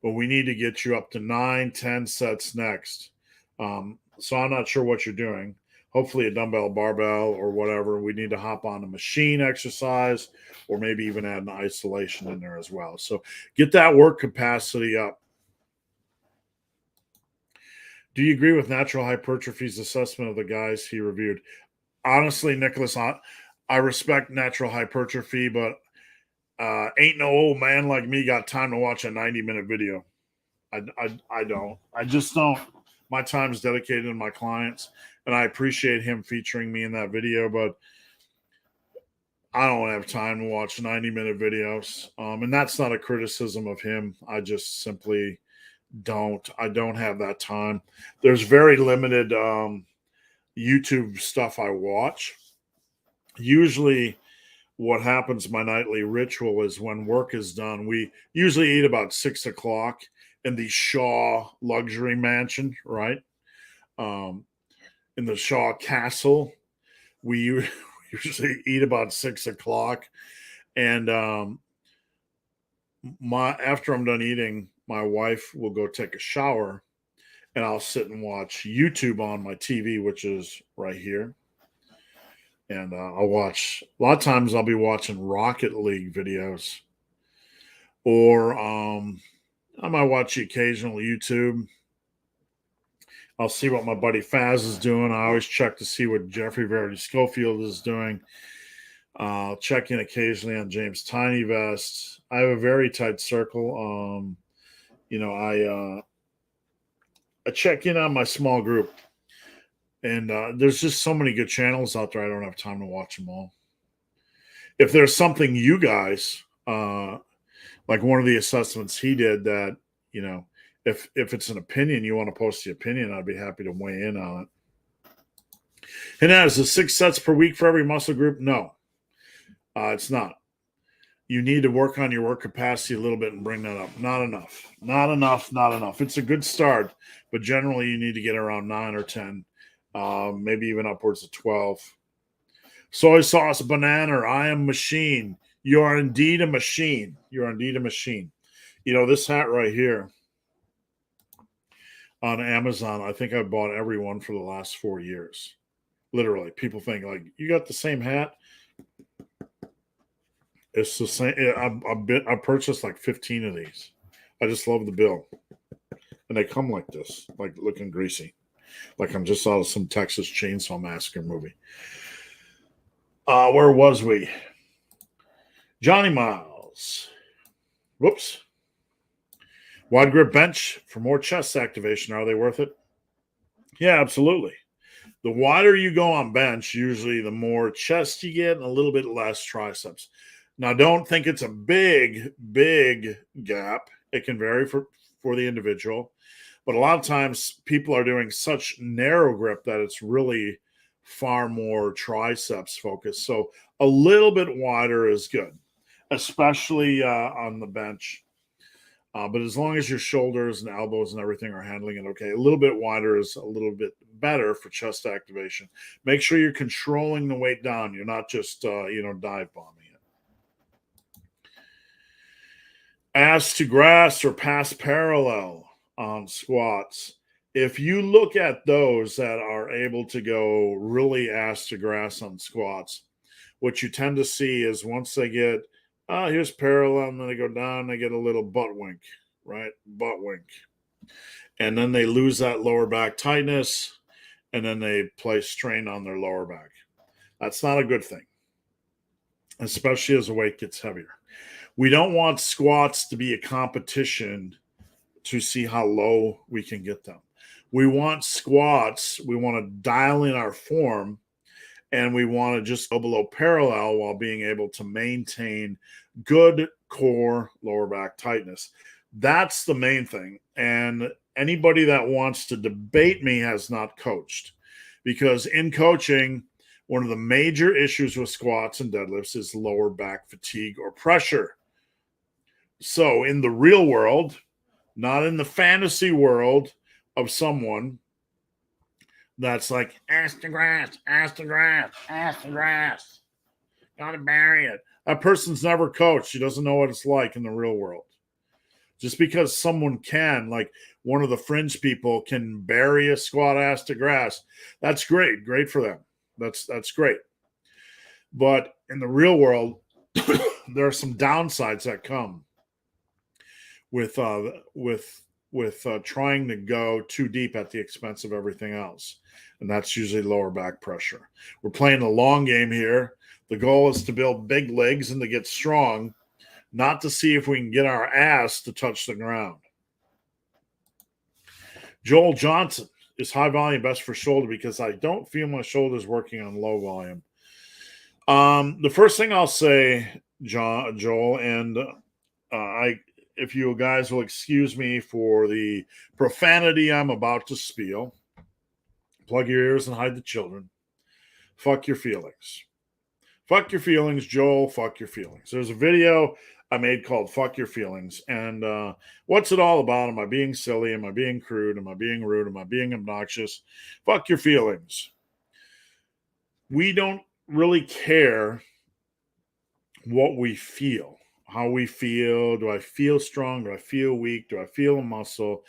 but we need to get you up to 9, 10 sets next. So I'm not sure what you're doing. Hopefully a dumbbell, barbell, or whatever. We need to hop on a machine exercise, or maybe even add an isolation in there as well. So get that work capacity up. Do you agree with Natural Hypertrophy's assessment of the guys he reviewed? Honestly, Nicholas, I respect Natural Hypertrophy, but ain't no old man like me got time to watch a 90-minute video. I don't. I just don't. My time is dedicated to my clients, and I appreciate him featuring me in that video, but I don't have time to watch 90-minute videos. And that's not a criticism of him. I just simply don't. I don't have that time. There's very limited YouTube stuff I watch. Usually what happens, my nightly ritual is when work is done, we usually eat about 6 o'clock in the Shaw luxury mansion, right? In the Shaw Castle, we usually eat about 6 o'clock. And after I'm done eating, my wife will go take a shower, and I'll sit and watch YouTube on my TV, which is right here. And I'll watch, a lot of times I'll be watching Rocket League videos, or I might watch the occasional YouTube. I'll see what my buddy Faz is doing. I always check to see what Jeffrey Verity Schofield is doing. I'll check in occasionally on James Tiny Vest. I have a very tight circle. I check in on my small group, and there's just so many good channels out there. I don't have time to watch them all. If there's something you guys like, one of the assessments he did that, if it's an opinion, you want to post the opinion, I'd be happy to weigh in on it. And that is the 6 sets per week for every muscle group? No, it's not. You need to work on your work capacity a little bit and bring that up. Not enough. Not enough. Not enough. It's a good start, but generally you need to get around 9 or 10, maybe even upwards of 12. Soy sauce, banana, I am machine. You are indeed a machine. You are indeed a machine. This hat right here on Amazon, I think I've bought every one for the last 4 years. Literally, people think, like, you got the same hat? It's the same. I purchased like 15 of these. I just love the bill. And they come like this, like looking greasy. Like I'm just out of some Texas Chainsaw Massacre movie. Where was we? Johnny Miles. Whoops. Wide grip bench for more chest activation. Are they worth it? Yeah, absolutely. The wider you go on bench, usually the more chest you get and a little bit less triceps. Now, don't think it's a big, big gap. It can vary for the individual. But a lot of times people are doing such narrow grip that it's really far more triceps focused. So a little bit wider is good, especially on the bench. But as long as your shoulders and elbows and everything are handling it okay, a little bit wider is a little bit better for chest activation. Make sure you're controlling the weight down. You're not just, dive bombing it. Ass to grass or pass parallel on squats. If you look at those that are able to go really ass to grass on squats, what you tend to see is once they get, here's parallel, and then they go down, they get a little butt wink, right? Butt wink. And then they lose that lower back tightness, and then they place strain on their lower back. That's not a good thing, especially as the weight gets heavier. We don't want squats to be a competition to see how low we can get them. We want squats, we want to dial in our form, and we want to just go below parallel while being able to maintain good core lower back tightness. That's the main thing. And anybody that wants to debate me has not coached, because in coaching, one of the major issues with squats and deadlifts is lower back fatigue or pressure. So in the real world, not in the fantasy world of someone that's like, ass to grass, ass to grass, ass to grass. Gotta bury it. That person's never coached. He doesn't know what it's like in the real world. Just because someone can, like one of the fringe people can bury a squat ass to grass, that's great. Great for them. That's great. But in the real world, there are some downsides that come with trying to go too deep at the expense of everything else. And that's usually lower back pressure. We're playing the long game here. The goal is to build big legs and to get strong, not to see if we can get our ass to touch the ground. Joel Johnson, is high volume best for shoulder? Because I don't feel my shoulders working on low volume. The first thing I'll say, Joel, and if you guys will excuse me for the profanity I'm about to spiel, plug your ears and hide the children. Fuck your feelings. Fuck your feelings, Joel. Fuck your feelings. There's a video I made called Fuck Your Feelings. And what's it all about? Am I being silly? Am I being crude? Am I being rude? Am I being obnoxious? Fuck your feelings. We don't really care what we feel. How we feel. Do I feel strong? Do I feel weak? Do I feel a muscle?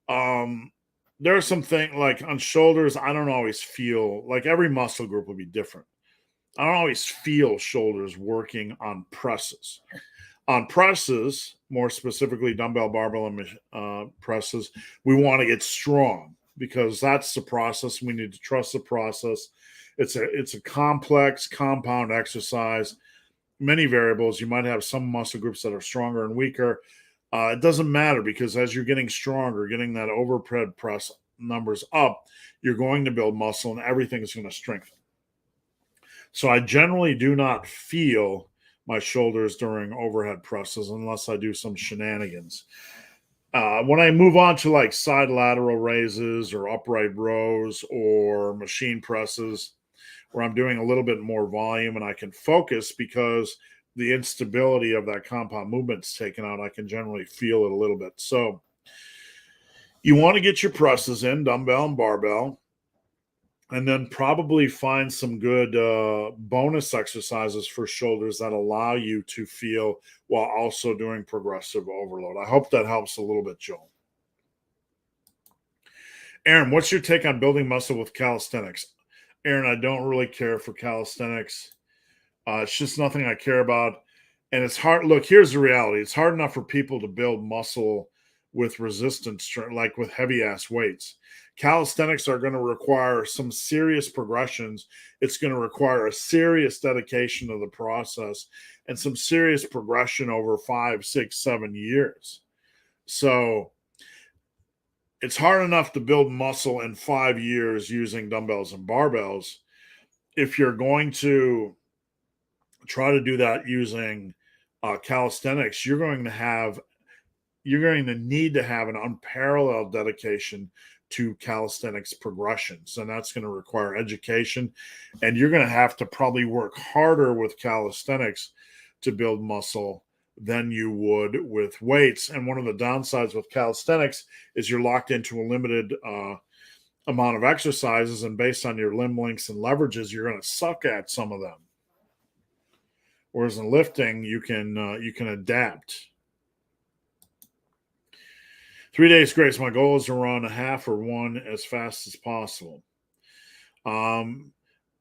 There are some things like on shoulders, I don't always feel like every muscle group will be different. I don't always feel shoulders working on presses. On presses, more specifically dumbbell, barbell, and presses, we want to get strong because that's the process. We need to trust the process. It's a complex, compound exercise. Many variables. You might have some muscle groups that are stronger and weaker. It doesn't matter because as you're getting stronger, getting that overhead press numbers up, you're going to build muscle and everything is going to strengthen. So I generally do not feel my shoulders during overhead presses unless I do some shenanigans. When I move on to like side lateral raises or upright rows or machine presses, where I'm doing a little bit more volume and I can focus because the instability of that compound movement's taken out, I can generally feel it a little bit. So you want to get your presses in, dumbbell and barbell, and then probably find some good bonus exercises for shoulders that allow you to feel while also doing progressive overload. I hope that helps a little bit, Joel. Aaron, what's your take on building muscle with calisthenics? Aaron, I don't really care for calisthenics. It's just nothing I care about. And it's hard. Look, here's the reality. It's hard enough for people to build muscle with resistance, like with heavy ass weights. Calisthenics are going to require some serious progressions. It's going to require a serious dedication to the process and some serious progression over 5, 6, 7 years. So it's hard enough to build muscle in 5 years using dumbbells and barbells. If you're going to try to do that using calisthenics, you're going to need to have an unparalleled dedication to calisthenics progressions, and that's going to require education, and you're going to have to probably work harder with calisthenics to build muscle than you would with weights. And one of the downsides with calisthenics is you're locked into a limited amount of exercises, and based on your limb lengths and leverages, you're going to suck at some of them. Whereas in lifting, you can adapt. 3 days grace. My goal is to run a half or one as fast as possible.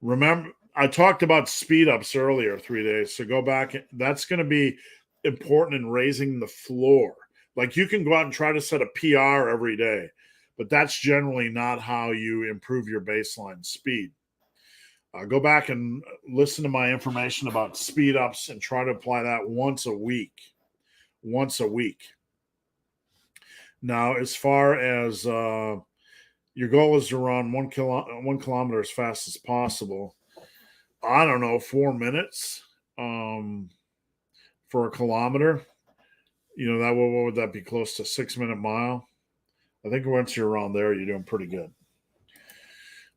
Remember, I talked about speed ups earlier, 3 days. So go back. That's going to be important in raising the floor. Like you can go out and try to set a PR every day, but that's generally not how you improve your baseline speed. Go back and listen to my information about speed ups and try to apply that once a week. Once a week. Now, as far as your goal is to run 1 kilometer as fast as possible, I don't know, 4 minutes for a kilometer. You know, what would that be? Close to 6-minute mile. I think once you're around there, you're doing pretty good.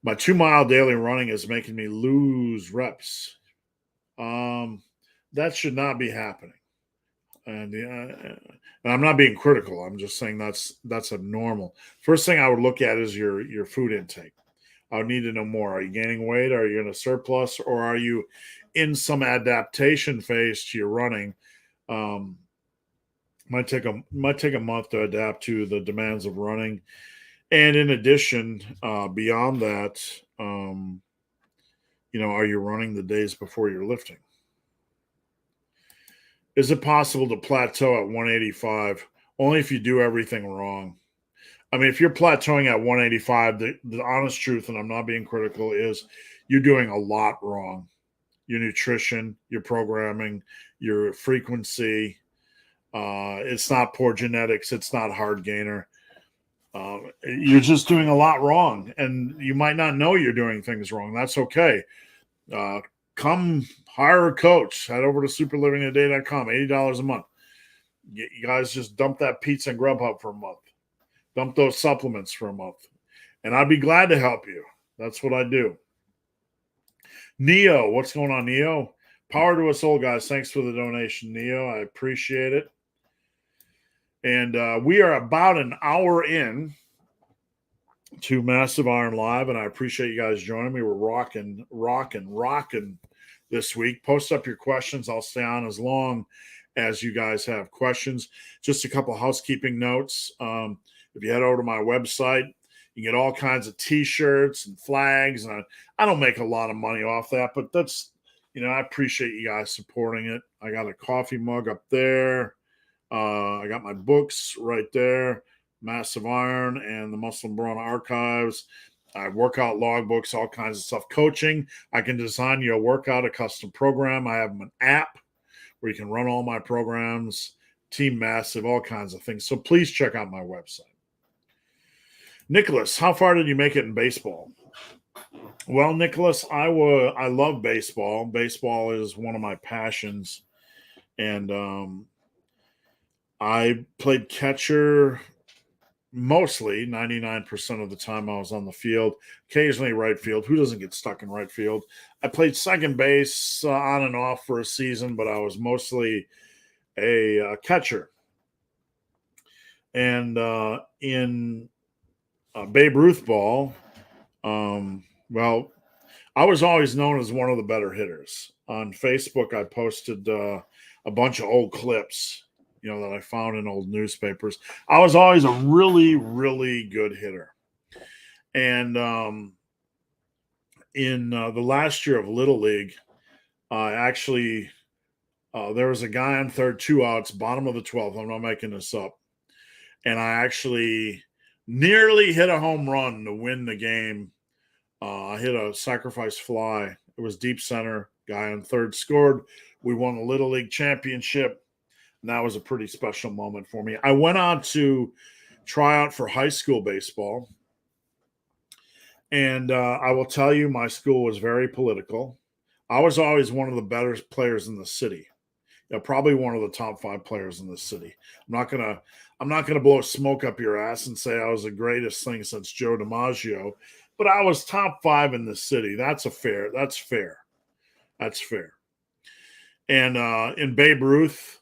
My 2-mile daily running is making me lose reps. That should not be happening. And I'm not being critical. I'm just saying that's abnormal. First thing I would look at is your food intake. I would need to know more. Are you gaining weight? Are you in a surplus? Or are you in some adaptation phase to your running? Might take a month to adapt to the demands of running. And in addition, beyond that, are you running the days before you're lifting? Is it possible to plateau at 185? Only if you do everything wrong. I mean, if you're plateauing at 185, the honest truth, and I'm not being critical, is you're doing a lot wrong. Your nutrition, your programming, your frequency. It's not poor genetics. It's not hard gainer. You're just doing a lot wrong, and you might not know you're doing things wrong. That's okay. Come hire a coach. Head over to superlivingtoday.com, $80 a month. You guys just dump that pizza and Grubhub for a month. Dump those supplements for a month. And I'd be glad to help you. That's what I do. Neo, what's going on, Neo? Power to us all, guys. Thanks for the donation, Neo. I appreciate it. And we are about an hour in to Massive Iron Live, and I appreciate you guys joining me. We're rocking this week. Post up your questions. I'll stay on as long as you guys have questions. Just a couple housekeeping notes. If you head over to my website, you get all kinds of T-shirts and flags. And I don't make a lot of money off that, but that's I appreciate you guys supporting it. I got a coffee mug up there. I got my books right there, Massive Iron and the Muscle and Brawn Archives. I have workout logbooks, all kinds of stuff. Coaching, I can design you a workout, a custom program. I have an app where you can run all my programs, Team Massive, all kinds of things. So please check out my website. Nicholas, how far did you make it in baseball? Well, Nicholas, I love baseball. Baseball is one of my passions, and I played catcher mostly 99% of the time I was on the field, occasionally right field. Who doesn't get stuck in right field? I played second base on and off for a season, but I was mostly a catcher. And in Babe Ruth ball, well, I was always known as one of the better hitters. On Facebook, I posted a bunch of old clips, that I found in old newspapers. I was always a really, really good hitter. And in the last year of Little League, actually, there was a guy on third, 2 outs, bottom of the 12th. I'm not making this up. And I actually nearly hit a home run to win the game. I hit a sacrifice fly. It was deep center. Guy on third scored. We won the Little League championship. And that was a pretty special moment for me. I went on to try out for high school baseball. And I will tell you, my school was very political. I was always one of the better players in the city. Probably one of the top 5 players in the city. I'm not gonna blow smoke up your ass and say I was the greatest thing since Joe DiMaggio, but I was top 5 in the city. That's fair. And in Babe Ruth,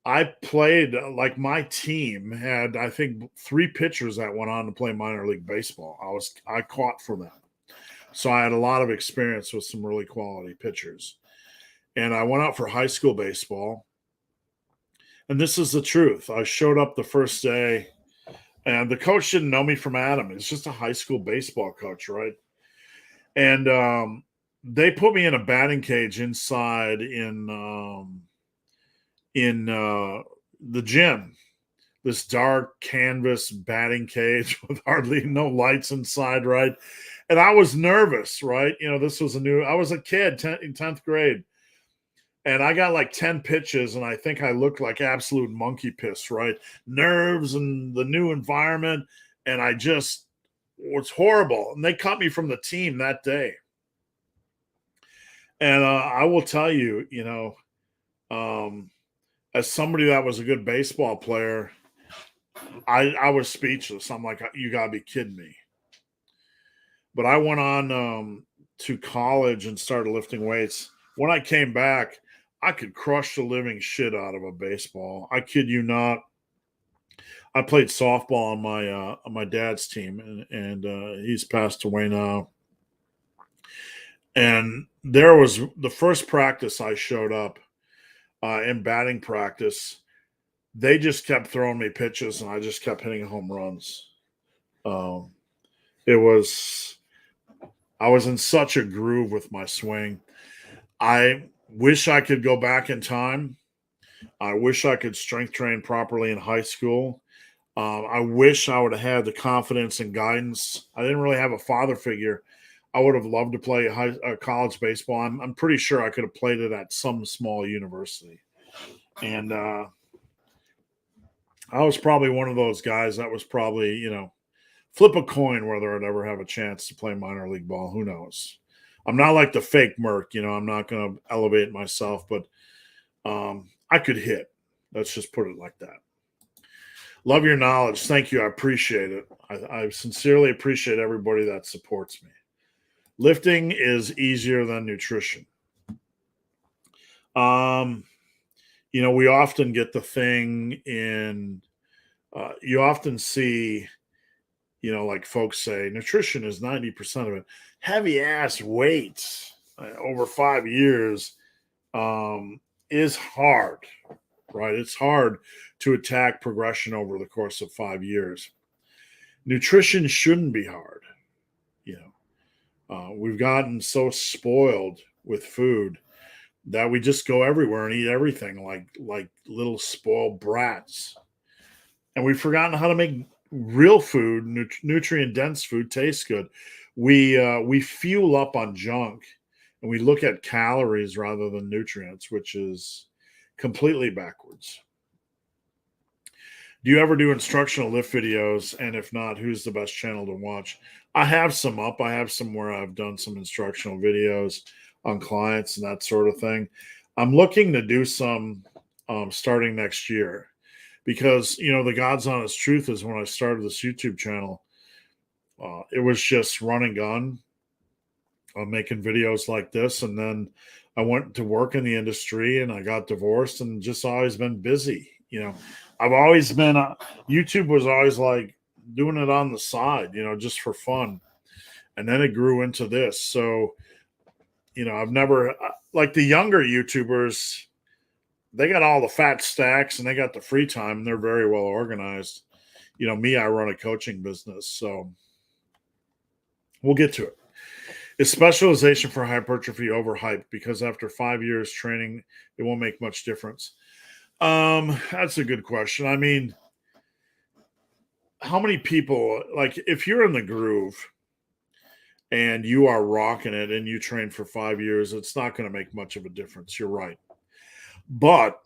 I played like my team had, I think, 3 pitchers that went on to play minor league baseball. I caught for them. So I had a lot of experience with some really quality pitchers. And I went out for high school baseball. And this is the truth. I showed up the first day, and the coach didn't know me from Adam. It's just a high school baseball coach, right? And they put me in a batting cage inside in the gym, this dark canvas batting cage with hardly no lights inside, right? And I was nervous, right? This was I was a kid, 10th grade. And I got like 10 pitches, and I think I looked like absolute monkey piss, right? Nerves and the new environment. And I just was horrible. And they cut me from the team that day. And I will tell you, as somebody that was a good baseball player, I was speechless. I'm like, you got to be kidding me. But I went on to college and started lifting weights. When I came back, I could crush the living shit out of a baseball. I kid you not. I played softball on my dad's team, and he's passed away now. And there was the first practice I showed up in batting practice. They just kept throwing me pitches, and I just kept hitting home runs. I was in such a groove with my swing. I wish I could go back in time. I wish I could strength train properly in high school. I wish I would have had the confidence and guidance. I didn't really have a father figure. I would have loved to play college baseball. I'm pretty sure I could have played it at some small university. And I was probably one of those guys that was probably, flip a coin whether I'd ever have a chance to play minor league ball. Who knows? I'm not like the fake Merc, I'm not going to elevate myself, but I could hit. Let's just put it like that. Love your knowledge. Thank you. I appreciate it. I sincerely appreciate everybody that supports me. Lifting is easier than nutrition. We often get the thing in, you often see, like folks say, nutrition is 90% of it. Heavy ass weights over 5 years is hard, right? It's hard to attack progression over the course of 5 years. Nutrition shouldn't be hard. We've gotten so spoiled with food. that we just go everywhere and eat everything like little spoiled brats. And we've forgotten how to make real food, nutrient dense food, taste good. We fuel up on junk, and we look at calories rather than nutrients, which is completely backwards. Do you ever do instructional lift videos? And if not, who's the best channel to watch? I have some up. I have some where I've done some instructional videos on clients and that sort of thing. I'm looking to do some starting next year because, the God's honest truth is when I started this YouTube channel, it was just run and gun, making videos like this. And then I went to work in the industry and I got divorced and just always been busy. I've always been, YouTube was always like doing it on the side, just for fun. And then it grew into this. So, I've never, like the younger YouTubers, they got all the fat stacks and they got the free time and they're very well organized. Me, I run a coaching business. So we'll get to it. Is specialization for hypertrophy overhyped? Because after 5 years training, it won't make much difference. That's a good question. I mean, how many people, like if you're in the groove and you are rocking it and you train for 5 years, it's not going to make much of a difference. You're right. But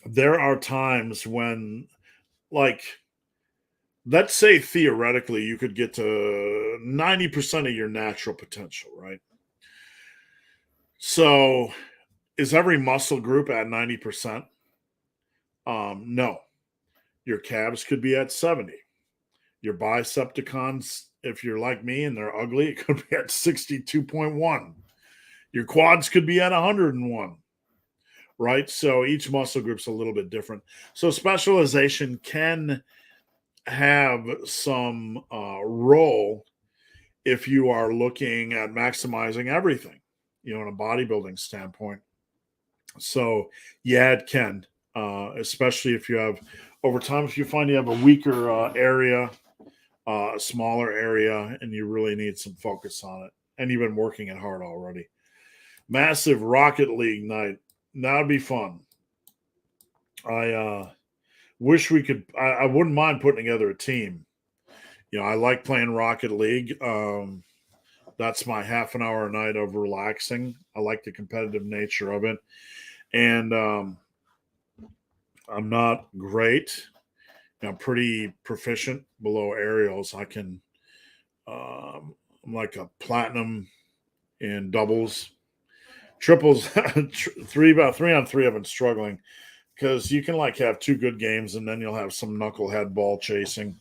there are times when, like, let's say theoretically you could get to 90% of your natural potential, right? So is every muscle group at 90%? No. Your calves could be at 70. Your bicepticons, if you're like me and they're ugly, it could be at 62.1. Your quads could be at 101, right? So each muscle group's a little bit different. So specialization can have some role if you are looking at maximizing everything, in a bodybuilding standpoint. So yeah, it can, especially if you have over time, if you find you have a weaker area, a smaller area, and you really need some focus on it, and you've been working it hard already. Massive Rocket League night. That'd be fun. I wish we could. I wouldn't mind putting together a team. I like playing Rocket League. That's my half an hour a night of relaxing. I like the competitive nature of it. And I'm not great. I'm pretty proficient below aerials. I can, I'm like a platinum in doubles. Triples, about 3-on-3, I've been struggling because you can like have 2 good games and then you'll have some knucklehead ball chasing.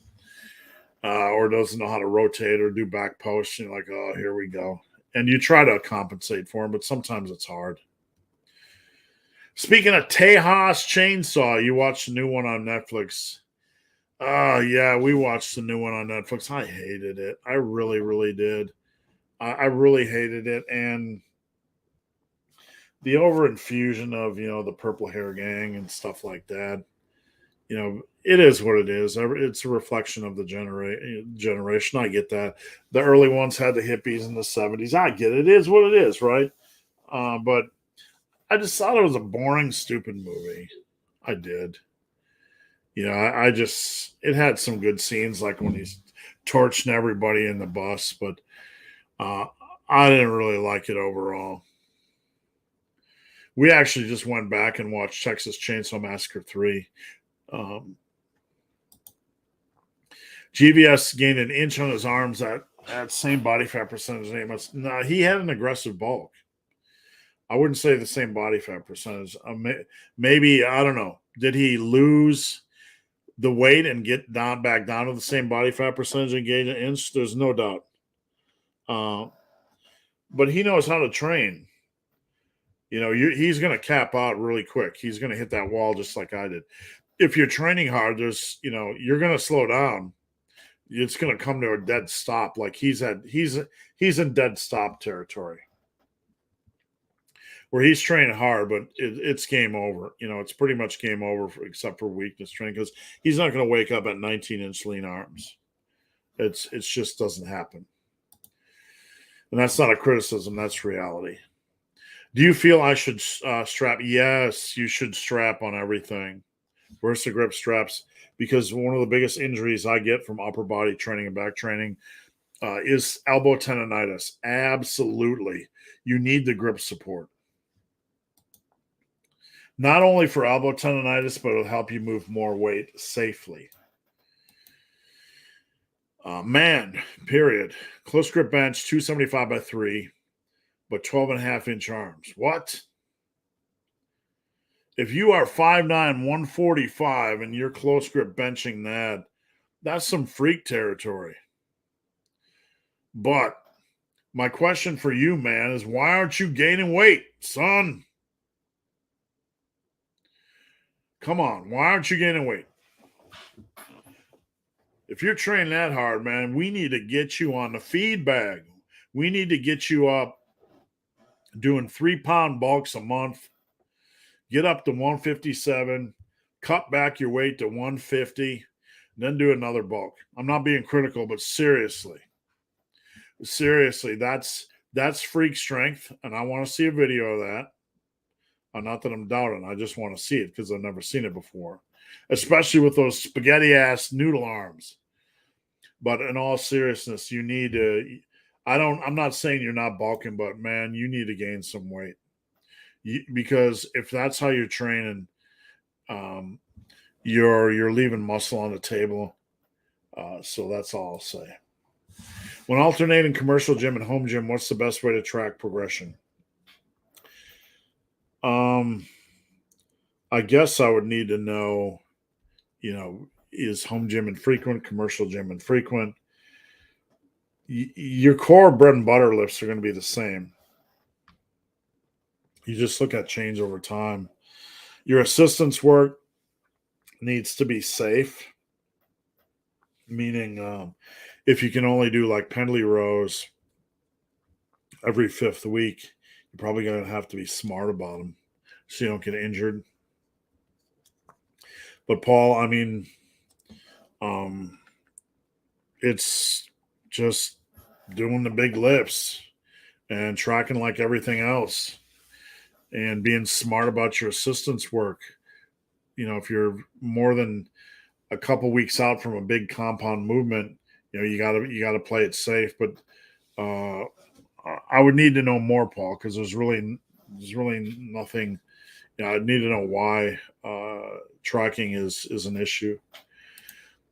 Or doesn't know how to rotate or do back posts. You're like, oh, here we go. And you try to compensate for them, but sometimes it's hard. Speaking of Tejas Chainsaw, you watched the new one on Netflix. Yeah, we watched the new one on Netflix. I hated it. I really, really did. I really hated it. And the overinfusion of, the purple hair gang and stuff like that. It is what it is. It's a reflection of the generation. I get that. The early ones had the hippies in the 70s. I get it. It is what it is, right? But I just thought it was a boring, stupid movie. I did. I just, it had some good scenes, like when he's torching everybody in the bus, but I didn't really like it overall. We actually just went back and watched Texas Chainsaw Massacre 3. GVS gained an inch on his arms at same body fat percentage. No, he had an aggressive bulk. I wouldn't say the same body fat percentage. Maybe, I don't know. Did he lose the weight and get back down to the same body fat percentage and gain an inch? There's no doubt. But he knows how to train. He's going to cap out really quick. He's going to hit that wall just like I did. If you're training hard, you're going to slow down. It's going to come to a dead stop. Like he's in dead stop territory where he's training hard, but it's game over. It's pretty much game over except for weakness training, because he's not going to wake up at 19-inch lean arms. It just doesn't happen. And that's not a criticism. That's reality. Do you feel I should strap? Yes, you should strap on everything. Versa grip straps, because one of the biggest injuries I get from upper body training and back training is elbow tendonitis. Absolutely. You need the grip support. Not only for elbow tendonitis, but it'll help you move more weight safely. Man, period. Close grip bench, 275 by 3, but 12.5-inch arms. What? If you are 5'9", 145, and you're close grip benching that, that's some freak territory. But my question for you, man, is why aren't you gaining weight, son? Come on, why aren't you gaining weight? If you're training that hard, man, we need to get you on the feed bag. We need to get you up doing 3-pound bulks a month. Get up to 157, cut back your weight to 150, then do another bulk. I'm not being critical, but seriously, that's freak strength, and I want to see a video of that. Not that I'm doubting, I just want to see it because I've never seen it before, especially with those spaghetti ass noodle arms. But in all seriousness, you need to. I'm not saying you're not bulking, but man, you need to gain some weight. Because if that's how you're training, you're leaving muscle on the table. So that's all I'll say. When alternating commercial gym and home gym, what's the best way to track progression? I guess I would need to know, is home gym infrequent, commercial gym infrequent? Your core bread and butter lifts are going to be the same. You just look at change over time. Your assistance work needs to be safe, meaning if you can only do like pendley rows every 5th week, you're probably going to have to be smart about them so you don't get injured. But Paul, I mean, it's just doing the big lifts and tracking like everything else and being smart about your assistance work. If you're more than a couple weeks out from a big compound movement, you gotta play it safe. But I would need to know more, Paul, because there's really nothing. I need to know why tracking is an issue.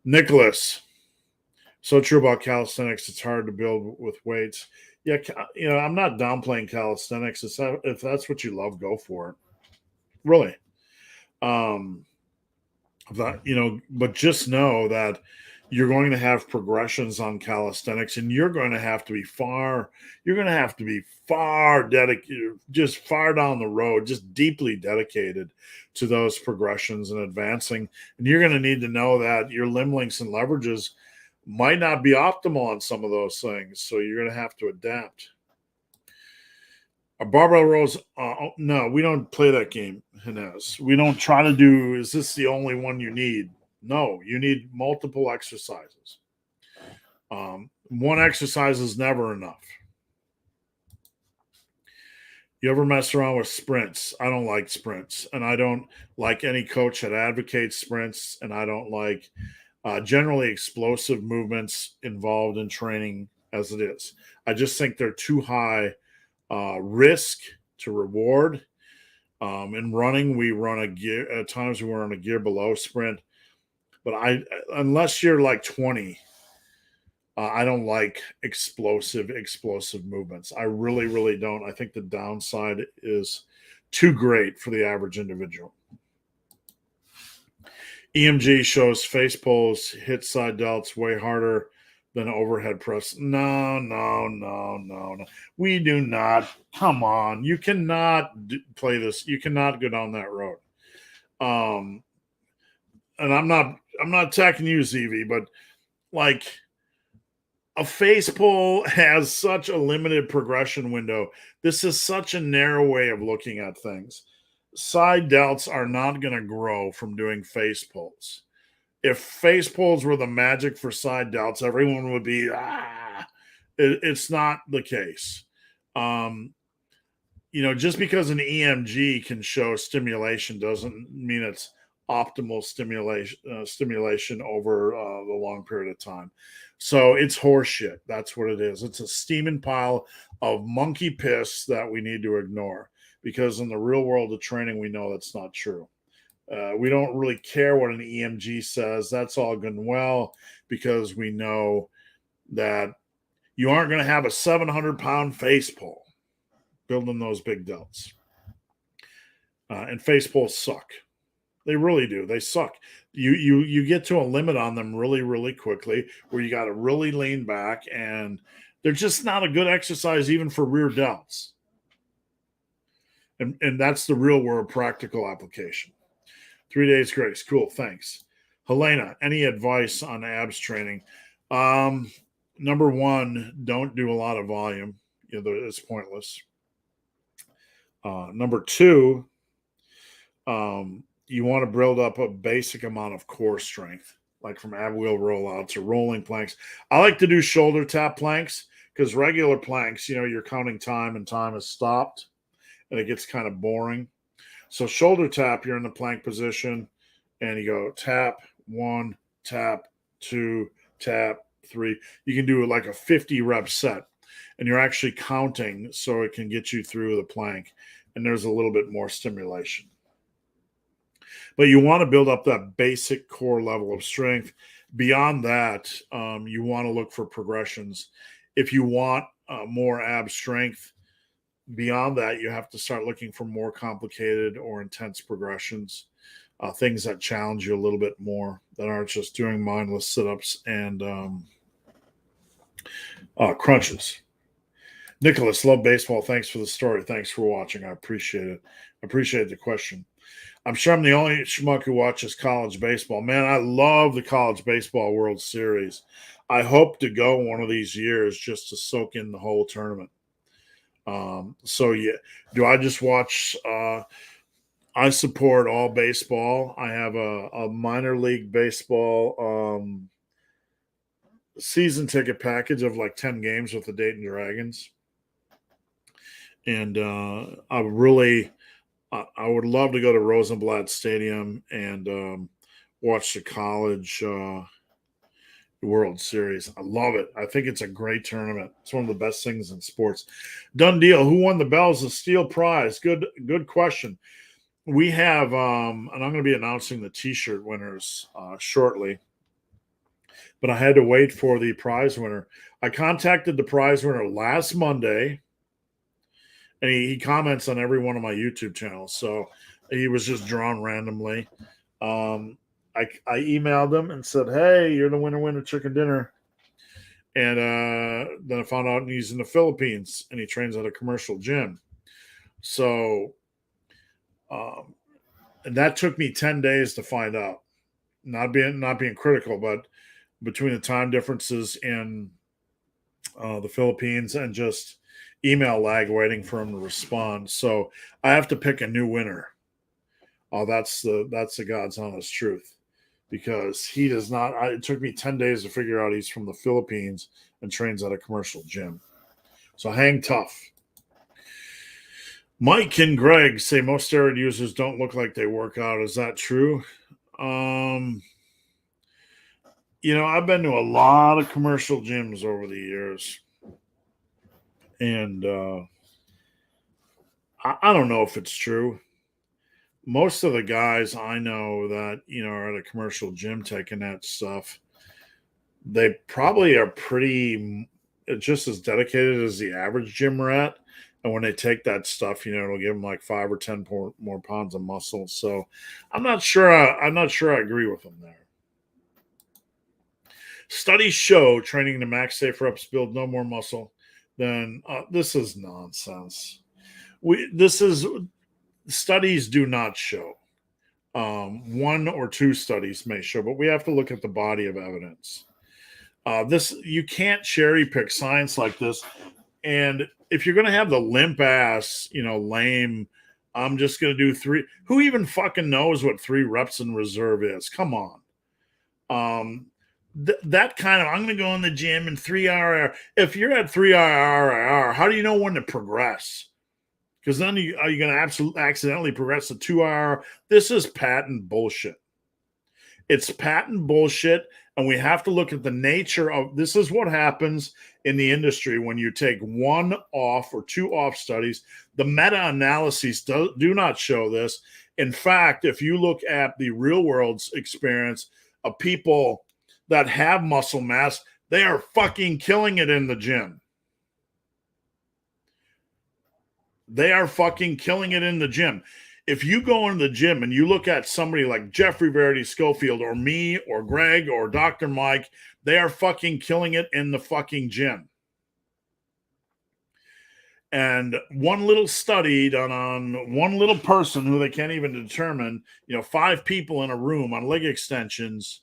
Nicholas, so true about calisthenics. It's hard to build with weights. Yeah, I'm not downplaying calisthenics. If that's what you love, go for it. Really. But just know that you're going to have progressions on calisthenics, and you're going to have to be far dedicated, just far down the road, just deeply dedicated to those progressions and advancing. And you're going to need to know that your limb lengths and leverages might not be optimal on some of those things. So you're going to have to adapt. A barbell rows, no, we don't play that game, Hinez. We don't try to do, is this the only one you need? No, you need multiple exercises. One exercise is never enough. You ever mess around with sprints? I don't like sprints, and I don't like any coach that advocates sprints, and I don't like generally explosive movements involved in training as it is. I just think they're too high risk to reward. In running, we run a gear. At times, we run a gear below sprint. But unless you're like 20, I don't like explosive movements. I really, really don't. I think the downside is too great for the average individual. EMG shows face pulls hit side delts way harder than overhead press. No. We do not. Come on. You cannot play this. You cannot go down that road. And I'm not attacking you, ZV, but like a face pull has such a limited progression window. This is such a narrow way of looking at things. Side delts are not going to grow from doing face pulls. If face pulls were the magic for side delts, everyone would be, it's not the case. just because an EMG can show stimulation doesn't mean it's optimal stimulation over the long period of time. So it's horseshit. That's what it is. It's a steaming pile of monkey piss that we need to ignore, because in the real world of training, we know that's not true. We don't really care what an EMG says. That's all good and well, because we know that you aren't going to have a 700-pound face pull building those big delts. And face pulls suck. They really do. They suck. You get to a limit on them really, really quickly, where you got to really lean back, and they're just not a good exercise even for rear delts. And that's the real world practical application. 3 days grace. Cool. Thanks. Helena, any advice on abs training? Number one, don't do a lot of volume. It's pointless. Number two, you want to build up a basic amount of core strength, like from ab wheel rollouts or rolling planks. I like to do shoulder tap planks, because regular planks, you're counting time and time is stopped, and it gets kind of boring. So shoulder tap, you're in the plank position, and you go tap 1, tap 2, tap 3. You can do like a 50 rep set, and you're actually counting so it can get you through the plank, and there's a little bit more stimulation. But you want to build up that basic core level of strength. Beyond that, you want to look for progressions. If you want more ab strength, beyond that, you have to start looking for more complicated or intense progressions, things that challenge you a little bit more, that aren't just doing mindless sit-ups and crunches. Nicholas, love baseball. Thanks for the story. Thanks for watching. I appreciate it. I appreciate the question. I'm sure I'm the only schmuck who watches college baseball. Man, I love the college baseball World Series. I hope to go one of these years just to soak in the whole tournament. So yeah, do I just watch? I support all baseball. I have a minor league baseball season ticket package of like 10 games with the Dayton Dragons, and I would love to go to Rosenblatt Stadium and watch the college World Series. I love it. I think it's a great tournament. It's one of the best things in sports. Done deal. Who won the Bells of Steel prize? Good question. We have, and I'm going to be announcing the T-shirt winners shortly, but I had to wait for the prize winner. I contacted the prize winner last Monday, and he comments on every one of my YouTube channels. So he was just drawn randomly. I emailed him and said, hey, you're the winner chicken dinner. And then I found out he's in the Philippines and he trains at a commercial gym. So and that took me 10 days to find out. Not being critical, but between the time differences in the Philippines and just email lag waiting for him to respond. So I have to pick a new winner. Oh, that's the God's honest truth. Because he does not. It took me 10 days to figure out he's from the Philippines and trains at a commercial gym. So hang tough. Mike and Greg say most steroid users don't look like they work out. Is that true? I've been to a lot of commercial gyms over the years. And I don't know if it's true. Most of the guys I know that, are at a commercial gym taking that stuff, they probably are pretty just as dedicated as the average gym rat. And when they take that stuff, it'll give them like 5 or 10 more pounds of muscle. So I'm not sure I agree with them there. Studies show training to max safe reps build no more muscle than this is nonsense. Studies do not show. 1 or 2 studies may show, but we have to look at the body of evidence. You can't cherry pick science like this. And if you're going to have the limp ass, lame, I'm just going to do 3. Who even fucking knows what 3 reps in reserve is? Come on. That kind of, I'm going to go in the gym and 3 RR. If you're at 3 RR, how do you know when to progress? because then are you going to absolutely accidentally progress to 2 hour? This is patent bullshit. It's patent bullshit, and we have to look at the nature of this. Is what happens in the industry when you take 1 off or 2 off studies. The meta-analyses do not show this. In fact, if you look at the real world's experience of people that have muscle mass, they are fucking killing it in the gym. They are fucking killing it in the gym. If you go into the gym and you look at somebody like Jeffrey Verity Schofield or me or Greg or Dr. Mike, they are fucking killing it in the fucking gym. And one little study done on one little person who they can't even determine, 5 people in a room on leg extensions.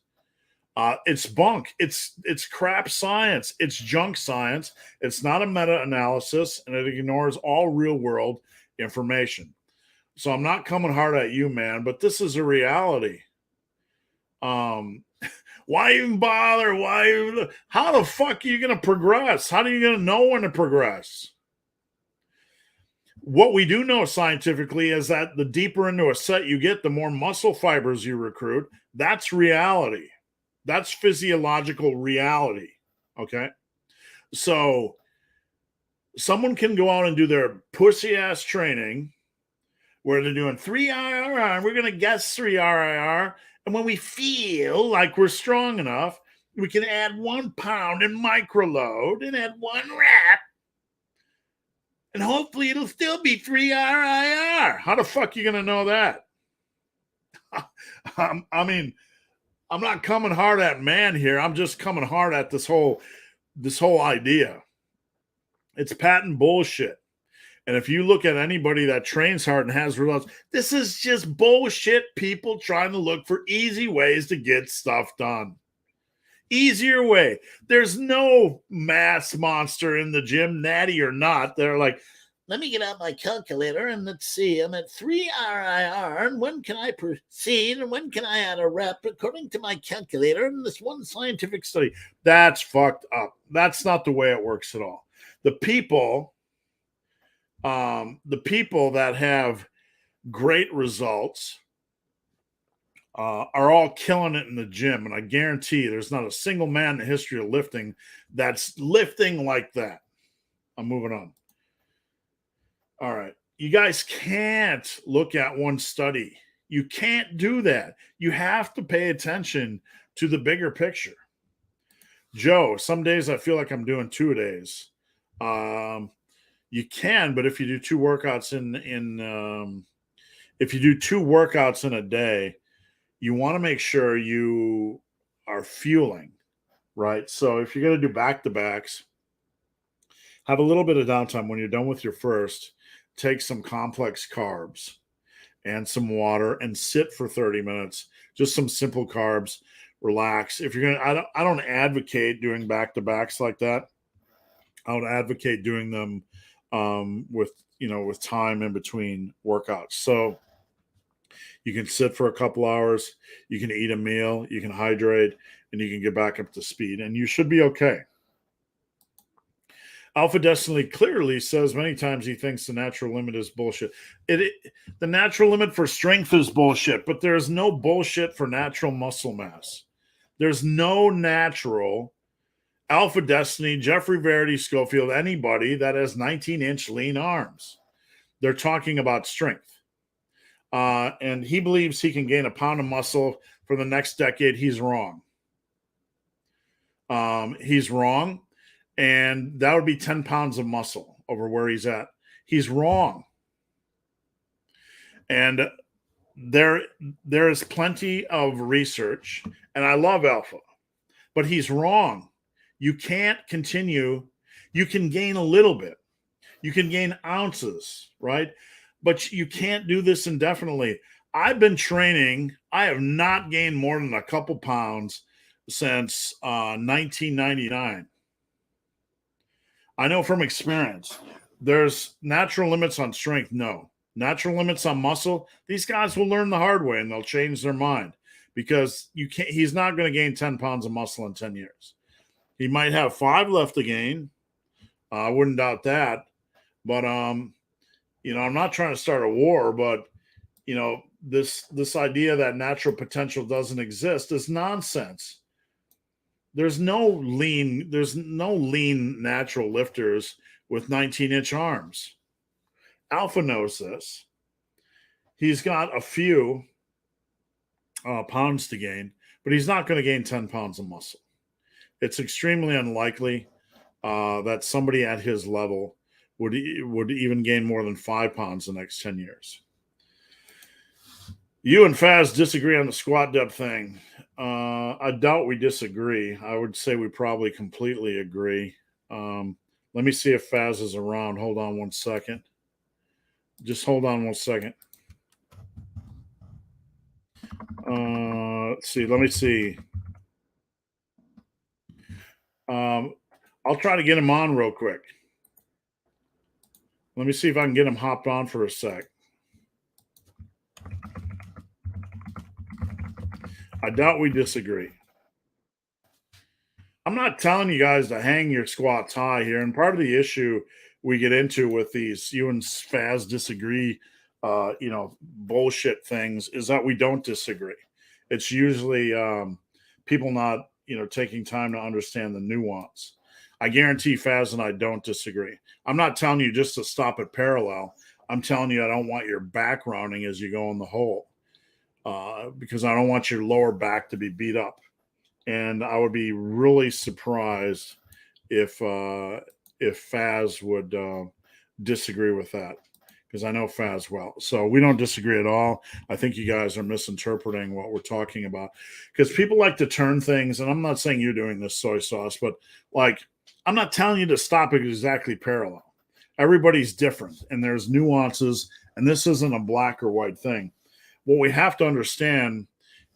It's bunk. It's crap science. It's junk science. It's not a meta-analysis, and it ignores all real-world information. So I'm not coming hard at you, man, but this is a reality. Why even bother? How the fuck are you going to progress? How are you going to know when to progress? What we do know scientifically is that the deeper into a set you get, the more muscle fibers you recruit. That's reality. That's physiological reality. Okay. So someone can go out and do their pussy ass training where they're doing 3 RIR. We're going to guess 3 RIR. And when we feel like we're strong enough, we can add 1 pound in micro load and add 1 rep. And hopefully it'll still be 3 RIR. How the fuck are you going to know that? I mean, I'm not coming hard at man here. I'm just coming hard at this whole idea. It's patent bullshit. And if you look at anybody that trains hard and has results, this is just bullshit. People trying to look for easy ways to get stuff done. Easier way. There's no mass monster in the gym, natty or not. They're like, let me get out my calculator and let's see. I'm at 3 RIR, and when can I proceed, and when can I add a rep according to my calculator and this one scientific study? That's fucked up. That's not the way it works at all. The people that have great results are all killing it in the gym. And I guarantee there's not a single man in the history of lifting that's lifting like that. I'm moving on. All right. You guys can't look at one study. You can't do that. You have to pay attention to the bigger picture. Joe, some days I feel like I'm doing 2 days. You can, but if you do 2 workouts if you do 2 workouts in a day, you want to make sure you are fueling, right? So if you're going to do back-to-backs, have a little bit of downtime. When you're done with your first, take some complex carbs and some water and sit for 30 minutes. Just some simple carbs. Relax. If you're going to, I don't advocate doing back-to-backs like that. I would advocate doing them with time in between workouts. So you can sit for a couple hours, you can eat a meal, you can hydrate, and you can get back up to speed, and you should be okay. Alpha Destiny clearly says many times he thinks the natural limit is bullshit. The natural limit for strength is bullshit, but there is no bullshit for natural muscle mass. There's no natural Alpha Destiny, Jeffrey Verity Schofield, anybody that has 19-inch lean arms. They're talking about strength. And he believes he can gain a pound of muscle for the next decade. He's wrong. He's wrong. And that would be 10 pounds of muscle over where he's at. He's wrong. And there is plenty of research, and I love Alpha, but he's wrong. You can't continue. You can gain a little bit. You can gain ounces, right? But you can't do this indefinitely. I've been training. I have not gained more than a couple pounds since 1999. I know from experience. There's natural limits on strength. No. Natural limits on muscle. These guys will learn the hard way and they'll change their mind because he's not going to gain 10 pounds of muscle in 10 years. He might have 5 left to gain. I wouldn't doubt that. But I'm not trying to start a war, but this idea that natural potential doesn't exist is nonsense. There's no lean natural lifters with 19-inch arms. Alpha knows this. He's got a few pounds to gain, but he's not going to gain 10 pounds of muscle. It's extremely unlikely that somebody at his level would even gain more than 5 pounds the next 10 years. You and Faz disagree on the squat depth thing. I doubt we disagree. I would say we probably completely agree. Let me see if Faz is around. Hold on one second. Just hold on one second. Let's see. Let me see. I'll try to get him on real quick. Let me see if I can get him hopped on for a sec. I doubt we disagree. I'm not telling you guys to hang your squats high here. And part of the issue we get into with these you and Spaz disagree, bullshit things is that we don't disagree. It's usually people not, taking time to understand the nuance. I guarantee Faz and I don't disagree. I'm not telling you just to stop at parallel. I'm telling you I don't want your back rounding as you go in the hole because I don't want your lower back to be beat up. And I would be really surprised if Faz would disagree with that, because I know Faz well. So we don't disagree at all. I think you guys are misinterpreting what we're talking about, because people like to turn things, and I'm not saying you're doing this, soy sauce, but like I'm not telling you to stop it exactly parallel. Everybody's different, and there's nuances, and this isn't a black or white thing. What we have to understand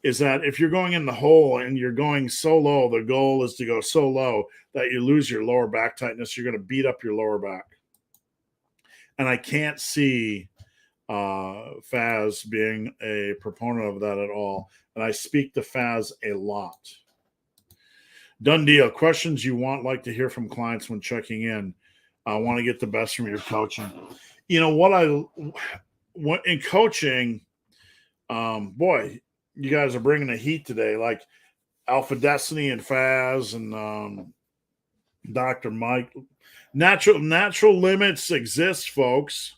is that if you're going in the hole and you're going so low, the goal is to go so low that you lose your lower back tightness. You're going to beat up your lower back. And I can't see Faz being a proponent of that at all. And I speak to Faz a lot. Done deal. Questions you like to hear from clients when checking in. I want to get the best from your coaching. In coaching, boy, you guys are bringing the heat today, like Alpha Destiny and Faz and Dr. Mike. Natural limits exist, folks.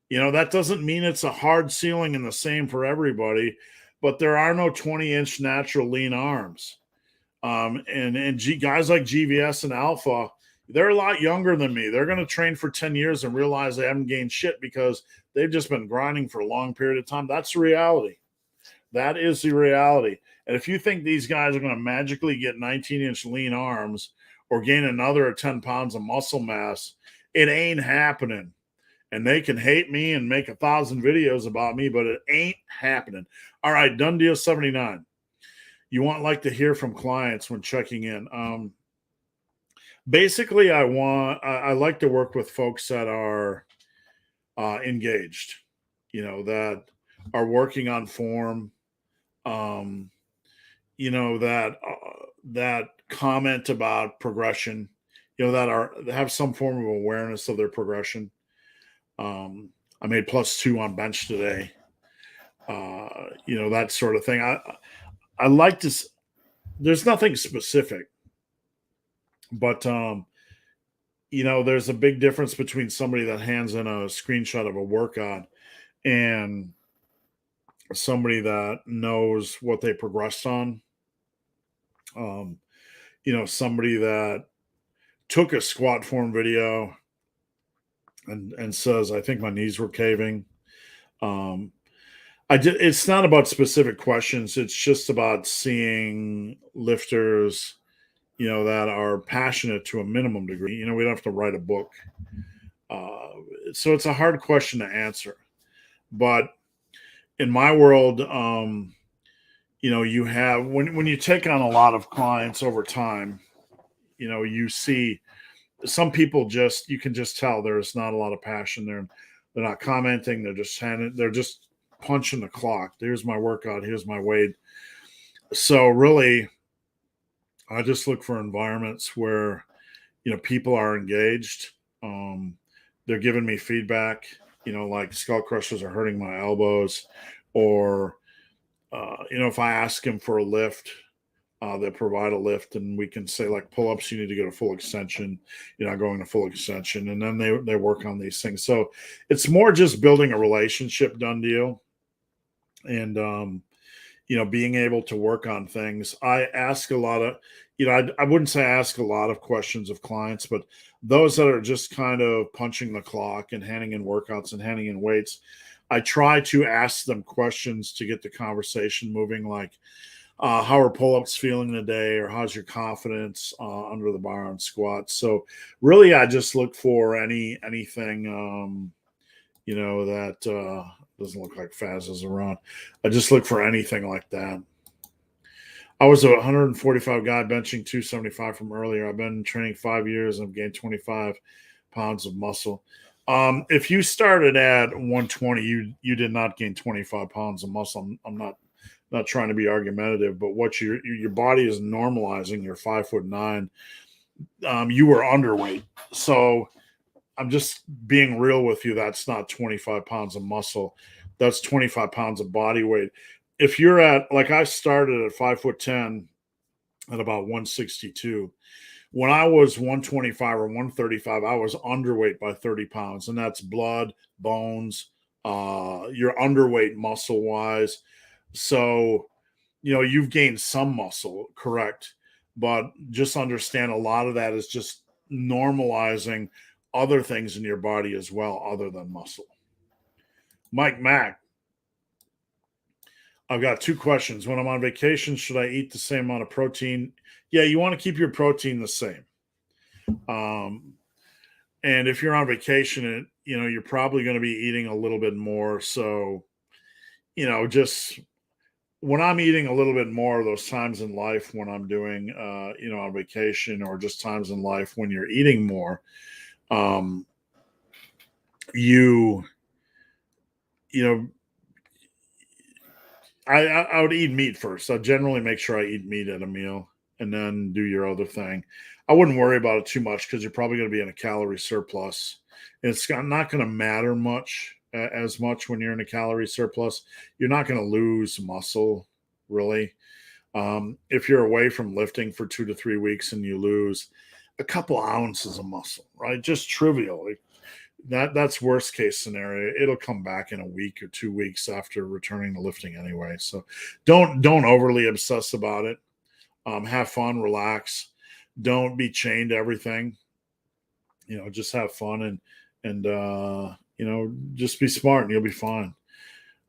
That doesn't mean it's a hard ceiling and the same for everybody, but there are no 20-inch natural lean arms. Guys like GVS and Alpha, they're a lot younger than me. They're going to train for 10 years and realize they haven't gained shit because they've just been grinding for a long period of time. That's the reality. That is the reality. And if you think these guys are going to magically get 19-inch lean arms or gain another 10 pounds of muscle mass, it ain't happening. And they can hate me and make 1,000 videos about me, but it ain't happening. All right, done deal 79. You like to hear from clients when checking in. Basically, I like to work with folks that are engaged, that are working on form, that comment about progression, that have some form of awareness of their progression. I made +2 on bench today. That sort of thing. I like to. There's nothing specific, but there's a big difference between somebody that hands in a screenshot of a workout and somebody that knows what they progressed on. Somebody that took a squat form video and says, I think my knees were caving. It's not about specific questions. It's just about seeing lifters, that are passionate to a minimum degree. We don't have to write a book. So it's a hard question to answer. But in my world, you have, when you take on a lot of clients over time, you see some people you can just tell there's not a lot of passion there. They're not commenting. They're just punching the clock. Here's my workout. Here's my weight. So really, I just look for environments where, people are engaged. They're giving me feedback. like skull crushers are hurting my elbows, or if I ask him for a lift, they provide a lift, and we can say like pull-ups, you need to go to full extension. You're not going to full extension, and then they work on these things. So it's more just building a relationship, done deal, and being able to work on things. I ask a lot of, I wouldn't say I ask a lot of questions of clients, but those that are just kind of punching the clock and handing in workouts and handing in weights, I try to ask them questions to get the conversation moving, like, how are pull-ups feeling today, or how's your confidence under the bar on squats? So really, I just look for anything that doesn't look like Faz is around. I just look for anything like that. I was a 145 guy benching 275 from earlier. I've been training 5 years and I've gained 25 pounds of muscle. If you started at 120, you did not gain 25 pounds of muscle. I'm not trying to be argumentative, but what your body is normalizing. You're 5'9". You were underweight, so I'm just being real with you. That's not 25 pounds of muscle. That's 25 pounds of body weight. If you're at, like, I started at 5'10" at about 162. When I was 125 or 135, I was underweight by 30 pounds, and that's blood, bones. You're underweight muscle wise. So, you've gained some muscle, correct. But just understand a lot of that is just normalizing other things in your body as well, other than muscle. Mike Mack, I've got 2 questions. When I'm on vacation, should I eat the same amount of protein? Yeah, you want to keep your protein the same. And if you're on vacation, you're probably going to be eating a little bit more. So, just when I'm eating a little bit more, those times in life when I'm doing, on vacation, or just times in life when you're eating more, I would eat meat first. I generally make sure I eat meat at a meal and then do your other thing. I wouldn't worry about it too much because you're probably going to be in a calorie surplus. It's not going to matter as much when you're in a calorie surplus. You're not going to lose muscle, really. If you're away from lifting for 2 to 3 weeks and you lose a couple ounces of muscle, right? Just trivial. That's worst case scenario. It'll come back in a week or 2 weeks after returning to lifting anyway. So don't overly obsess about it. Have fun, relax. Don't be chained to everything. Just have fun and just be smart and you'll be fine.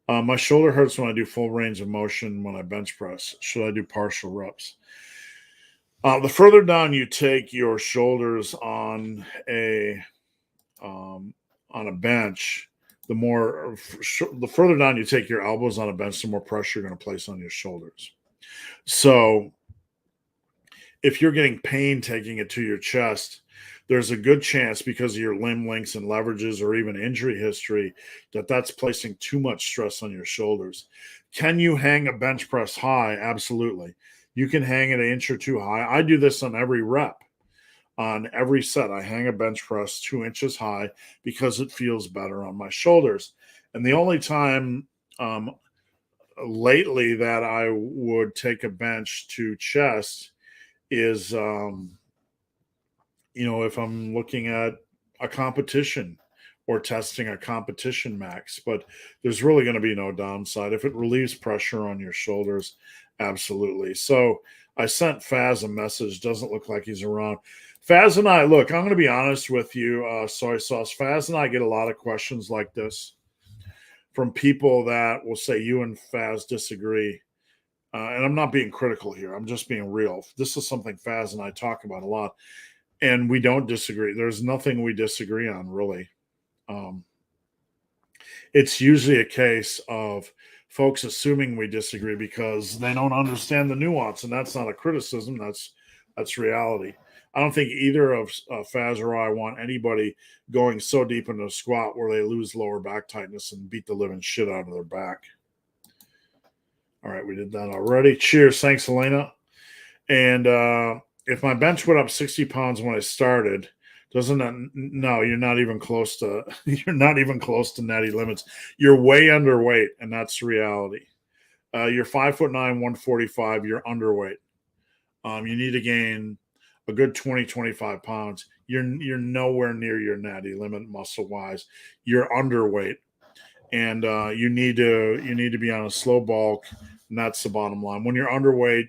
My shoulder hurts when I do full range of motion when I bench press. Should I do partial reps? The further down you take your shoulders on a bench, the further down you take your elbows on a bench, the more pressure you're going to place on your shoulders. So if you're getting pain taking it to your chest, there's a good chance, because of your limb lengths and leverages or even injury history, that's placing too much stress on your shoulders. Can you hang a bench press high? Absolutely. You can hang it an inch or two high. I do this on every rep. On every set, I hang a bench press 2 inches high because it feels better on my shoulders. And the only time lately that I would take a bench to chest is, if I'm looking at a competition or testing a competition max. But there's really going to be no downside. If it relieves pressure on your shoulders, absolutely. So I sent Faz a message. Doesn't look like he's around. Faz and I, look, I'm going to be honest with you, Soy Sauce. Faz and I get a lot of questions like this from people that will say you and Faz disagree. And I'm not being critical here. I'm just being real. This is something Faz and I talk about a lot. And we don't disagree. There's nothing we disagree on, really. It's usually a case of folks assuming we disagree because they don't understand the nuance. And that's not a criticism. That's reality. I don't think either of Faz or I want anybody going so deep into a squat where they lose lower back tightness and beat the living shit out of their back. All right, we did that already. Cheers. Thanks, Elena. And if my bench went up 60 pounds when I started, Doesn't that, no, you're not even close to you're not even close to natty limits. You're way underweight, and that's the reality. You're 5'9", 145. You're underweight. You need to gain a good 20, 25 pounds. You're nowhere near your natty limit muscle wise. You're underweight, and you need to be on a slow bulk, and that's the bottom line. When you're underweight,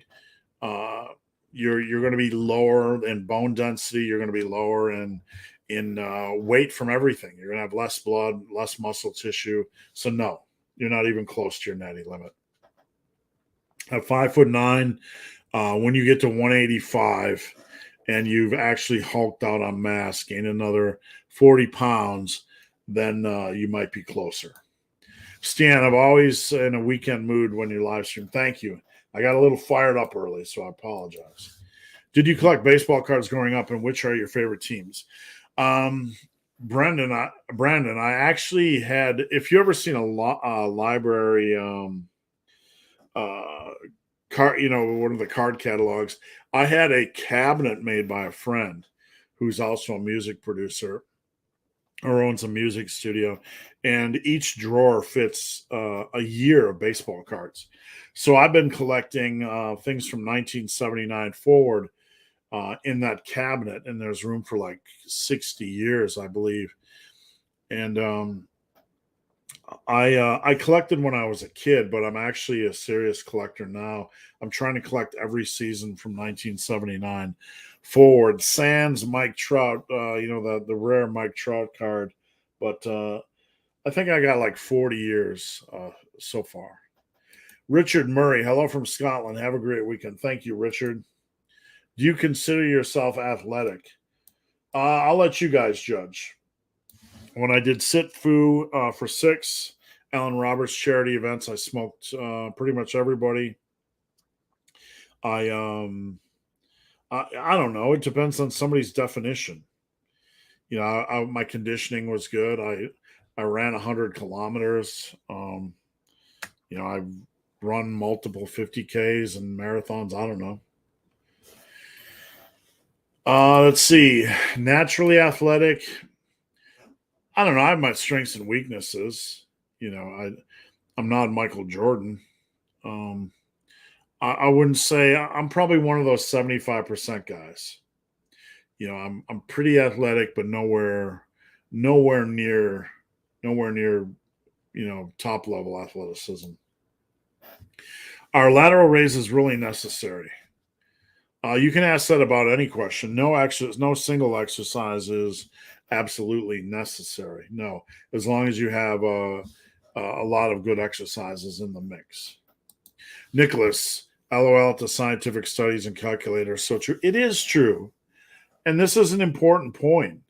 you're going to be lower in bone density. You're going to be lower in weight from everything. You're going to have less blood, less muscle tissue. So no, you're not even close to your natty limit. At 5'9", when you get to 185 and you've actually hulked out on mass, gain another 40 pounds, then you might be closer. Stan, I'm always in a weekend mood when you live stream. Thank you. I got a little fired up early, so I apologize. Did you collect baseball cards growing up, and which are your favorite teams? Brandon, I actually had, if you ever seen a library card, one of the card catalogs, I had a cabinet made by a friend who's also a music producer or owns a music studio, and each drawer fits a year of baseball cards. So I've been collecting things from 1979 forward in that cabinet, and there's room for like 60 years, I believe. And I collected when I was a kid, but I'm actually a serious collector now. I'm trying to collect every season from 1979 forward. Sans Mike Trout, the rare Mike Trout card, but I think I got like 40 years so far. Richard Murray, hello from Scotland. Have a great weekend. Thank you, Richard. Do you consider yourself athletic? I'll let you guys judge. When I did Sit Fu for 6 Alan Roberts charity events, I smoked pretty much everybody. I don't know. It depends on somebody's definition. My conditioning was good. I ran 100 kilometers. I've run multiple 50Ks and marathons. I don't know. Let's see. Naturally athletic. I don't know. I have my strengths and weaknesses. I'm not Michael Jordan. I wouldn't say I'm probably one of those 75% guys. I'm pretty athletic, but nowhere near, top level athleticism. Our lateral raise is really necessary. You can ask that about any question. No single exercise is absolutely necessary. No, as long as you have a lot of good exercises in the mix. Nicholas, LOL to scientific studies and calculators. So true. It is true. And this is an important point.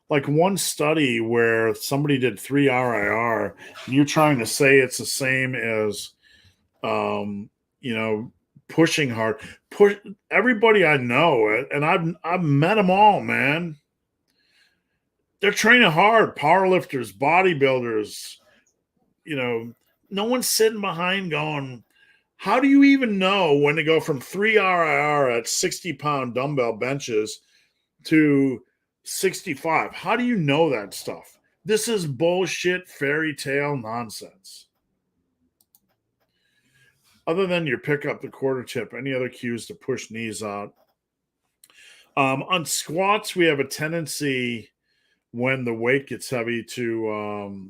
Like one study where somebody did 3 RIR, and you're trying to say it's the same as, pushing hard. Everybody I know, and I've met them all, man. They're training hard. Powerlifters, bodybuilders. No one's sitting behind going, how do you even know when to go from 3 RIR at 60-pound dumbbell benches to 65? How do you know that stuff? This is bullshit fairy tale nonsense. Other than your pick up the quarter tip, any other cues to push knees out? On squats, we have a tendency when the weight gets heavy to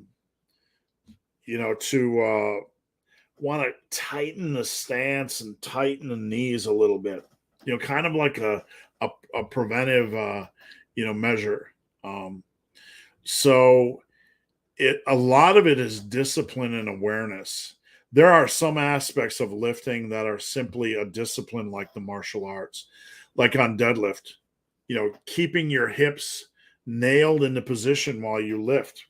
want to tighten the stance and tighten the knees a little bit. Kind of like a preventive, measure. So a lot of it is discipline and awareness. There are some aspects of lifting that are simply a discipline, like the martial arts, like on deadlift, keeping your hips nailed into position while you lift.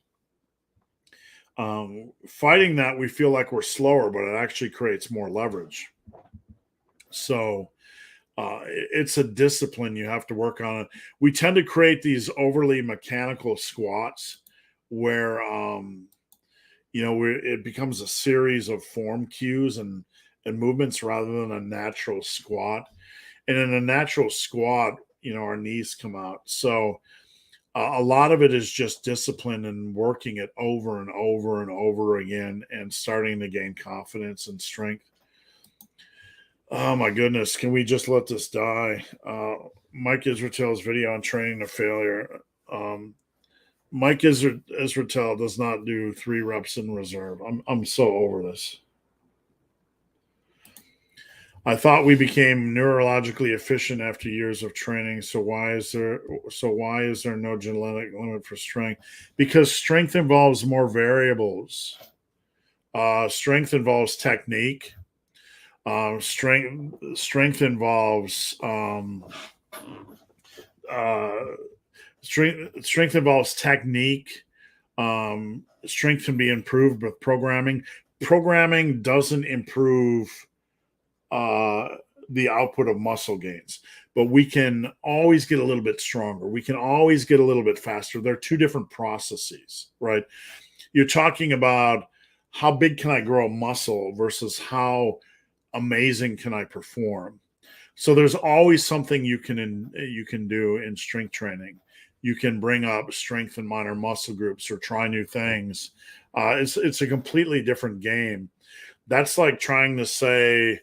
Fighting that, we feel like we're slower, but it actually creates more leverage. So it's a discipline. You have to work on it. We tend to create these overly mechanical squats where, it becomes a series of form cues and movements rather than a natural squat. And in a natural squat, our knees come out. So A lot of it is just discipline and working it over and over and over again and starting to gain confidence and strength. Oh my goodness, can we just let this die? Mike Israel's video on training to failure. Mike Israel does not do 3 reps in reserve. I'm so over this. I thought we became neurologically efficient after years of training. So why is there no genetic limit for strength? Because strength involves more variables. Strength involves technique. Strength involves strength involves technique. Strength can be improved with programming. Programming doesn't improve the output of muscle gains, but we can always get a little bit stronger. We can always get a little bit faster. They're 2 different processes, right? You're talking about how big can I grow a muscle versus how amazing can I perform. So there's always something you can do in strength training. You can bring up strength in minor muscle groups or try new things. It's a completely different game. That's like trying to say,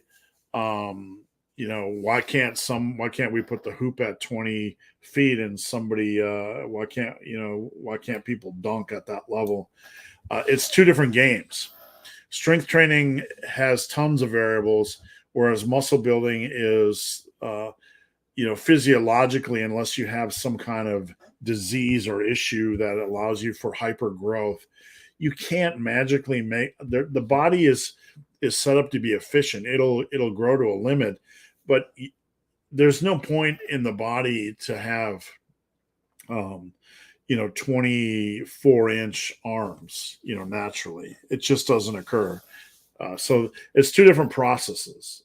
why can't we put the hoop at 20 feet and somebody, why can't people dunk at that level? It's 2 different games. Strength training has tons of variables, whereas muscle building is, physiologically, unless you have some kind of disease or issue that allows you for hyper growth, you can't magically make the body is set up to be efficient. It'll grow to a limit, but there's no point in the body to have 24-inch arms, naturally. It just doesn't occur. So it's 2 different processes.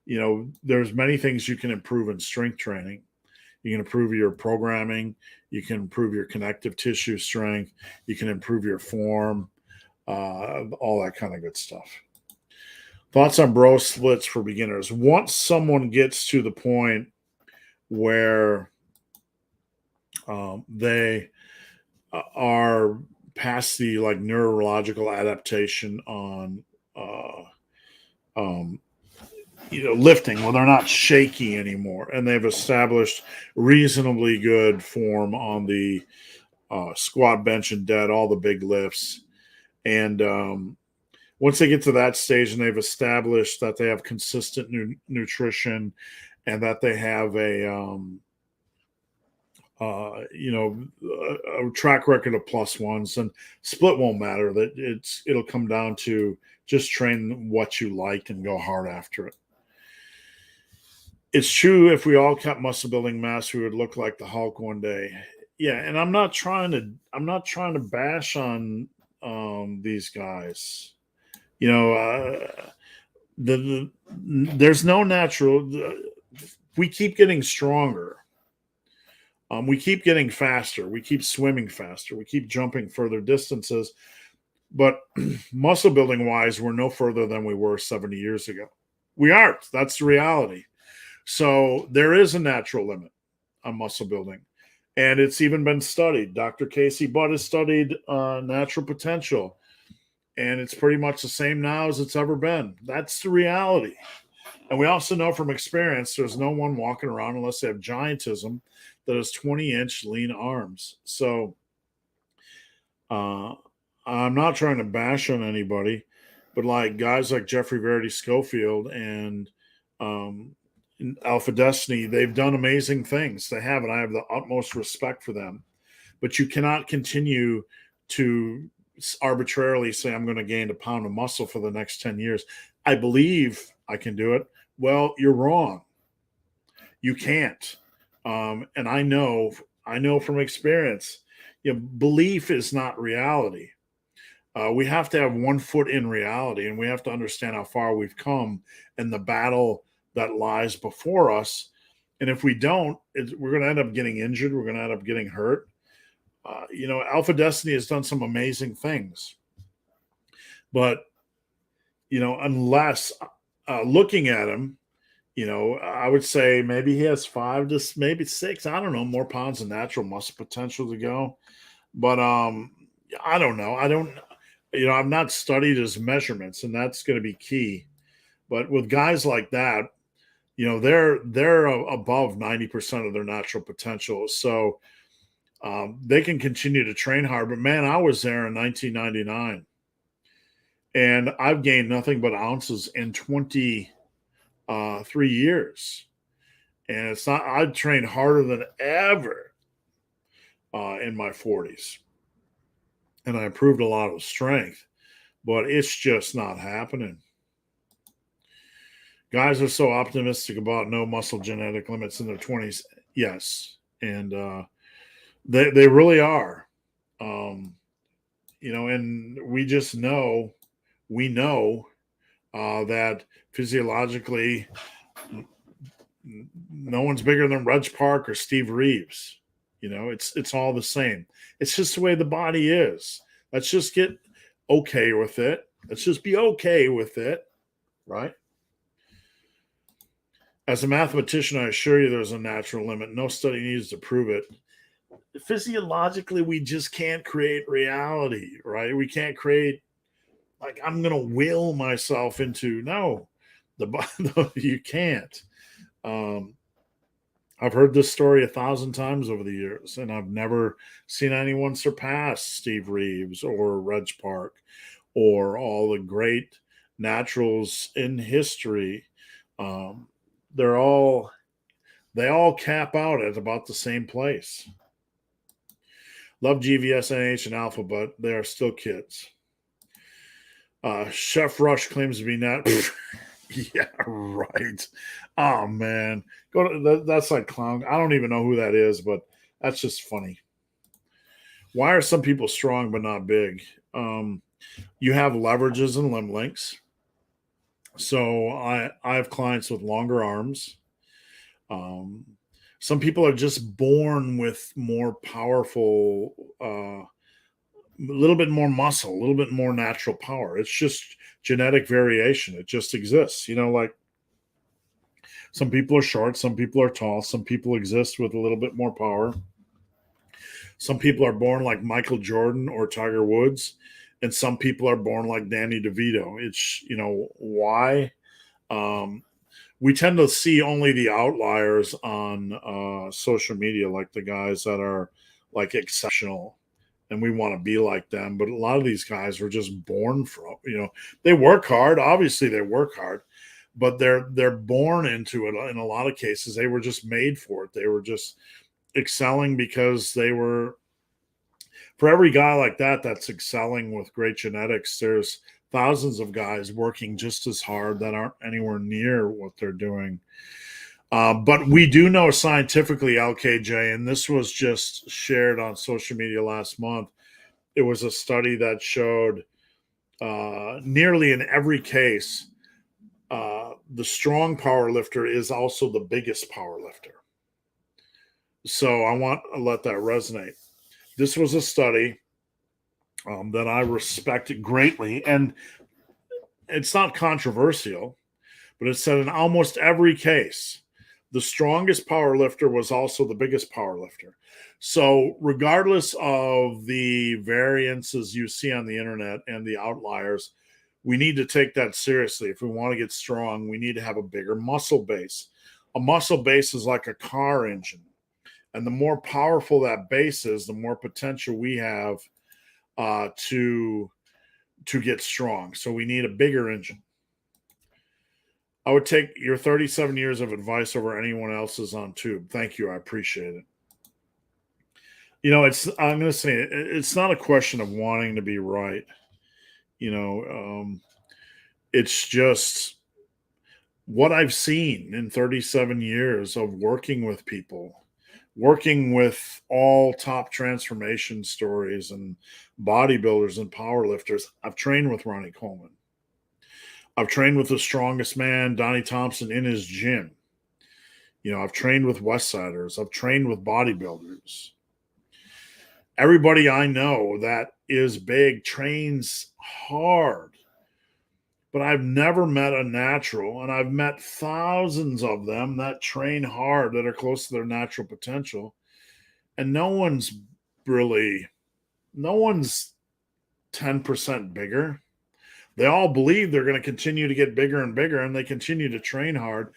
There's many things you can improve in strength training. You can improve your programming. You can improve your connective tissue strength. You can improve your form, all that kind of good stuff. Thoughts on bro splits for beginners. Once someone gets to the point where they are past the neurological adaptation on lifting, well, they're not shaky anymore, and they've established reasonably good form on the squat, bench, and dead, all the big lifts. And once they get to that stage and they've established that they have consistent nutrition and that they have a track record of +1s, and split won't matter. That it'll come down to just train what you like and go hard after it. It's true, if we all kept muscle building mass, we would look like the Hulk one day. Yeah, and I'm not trying to bash on these guys. There's no natural. We keep getting stronger. We keep getting faster. We keep swimming faster. We keep jumping further distances. But muscle building wise, we're no further than we were 70 years ago. We aren't. That's the reality. So there is a natural limit on muscle building. And it's even been studied. Dr. Casey Butt has studied natural potential. And it's pretty much the same now as it's ever been. That's the reality. And we also know from experience, there's no one walking around unless they have giantism that has 20-inch lean arms. So I'm not trying to bash on anybody, but guys like Jeffrey Verity Schofield and Alpha Destiny, they've done amazing things. They have, and I have the utmost respect for them. But you cannot continue to arbitrarily say, I'm going to gain a pound of muscle for the next 10 years. I believe I can do it. Well, you're wrong. You can't. And I know from experience, belief is not reality. We have to have 1 foot in reality, and we have to understand how far we've come and the battle that lies before us. And if we don't, we're going to end up getting injured. We're going to end up getting hurt. Alpha Destiny has done some amazing things, but unless looking at him, I would say maybe he has 5 to maybe 6, I don't know, more pounds of natural muscle potential to go. But I don't know. I've not studied his measurements, and that's going to be key. But with guys like that, they're above 90% of their natural potential. So they can continue to train hard. But man, I was there in 1999, and I've gained nothing but ounces in 23 years. And it's not, I'd trained harder than ever in my 40s. And I improved a lot of strength, but it's just not happening. Guys are so optimistic about no muscle genetic limits in their 20s. Yes. And they really are. And we know that physiologically, no one's bigger than Reg Park or Steve Reeves. It's all the same. It's just the way the body is. Let's just get okay with it. Let's just be okay with it, right? As a mathematician, I assure you there's a natural limit. No study needs to prove it. Physiologically, we just can't create reality, right? We can't create, like, I'm going to will myself into, no, you can't. I've heard this story 1,000 times over the years, and I've never seen anyone surpass Steve Reeves or Reg Park or all the great naturals in history. They all cap out at about the same place. Love GVS, NH, and Alpha, but they are still kids. Chef Rush claims to be not. Yeah, right. Oh man, that's like clown. I don't even know who that is, but that's just funny. Why are some people strong but not big? You have leverages and limb lengths. So I have clients with longer arms. Some people are just born with more powerful, a little bit more muscle, a little bit more natural power. It's just genetic variation. It just exists. Like some people are short, some people are tall, some people exist with a little bit more power. Some people are born like Michael Jordan or Tiger Woods, and some people are born like Danny DeVito. It's, why? We tend to see only the outliers on social media, like the guys that are like exceptional, and we want to be like them. But a lot of these guys were just born from, they work hard. Obviously, they work hard, but they're born into it. In a lot of cases, they were just made for it. They were just excelling because they were. For every guy like that that's excelling with great genetics, there's thousands of guys working just as hard that aren't anywhere near what they're doing. But we do know scientifically, LKJ, and this was just shared on social media last month. It was a study that showed nearly in every case, the strong power lifter is also the biggest power lifter. So I want to let that resonate. This was a study that I respect greatly, and it's not controversial, but it said in almost every case, the strongest power lifter was also the biggest power lifter. So regardless of the variances you see on the internet and the outliers, we need to take that seriously. If we want to get strong, we need to have a bigger muscle base. A muscle base is like a car engine. And the more powerful that base is, the more potential we have to get strong. So we need a bigger engine. I would take your 37 years of advice over anyone else's on tube. Thank you. I appreciate it. I'm going to say it's not a question of wanting to be right. It's just what I've seen in 37 years of working with people, working with all top transformation stories and bodybuilders and powerlifters. I've trained with Ronnie Coleman. I've trained with the strongest man, Donnie Thompson, in his gym. I've trained with Westsiders. I've trained with bodybuilders. Everybody I know that is big trains hard. but I've never met a natural, and I've met thousands of them that train hard, that are close to their natural potential, and no one's 10% bigger. They all believe they're going to continue to get bigger and bigger, and they continue to train hard.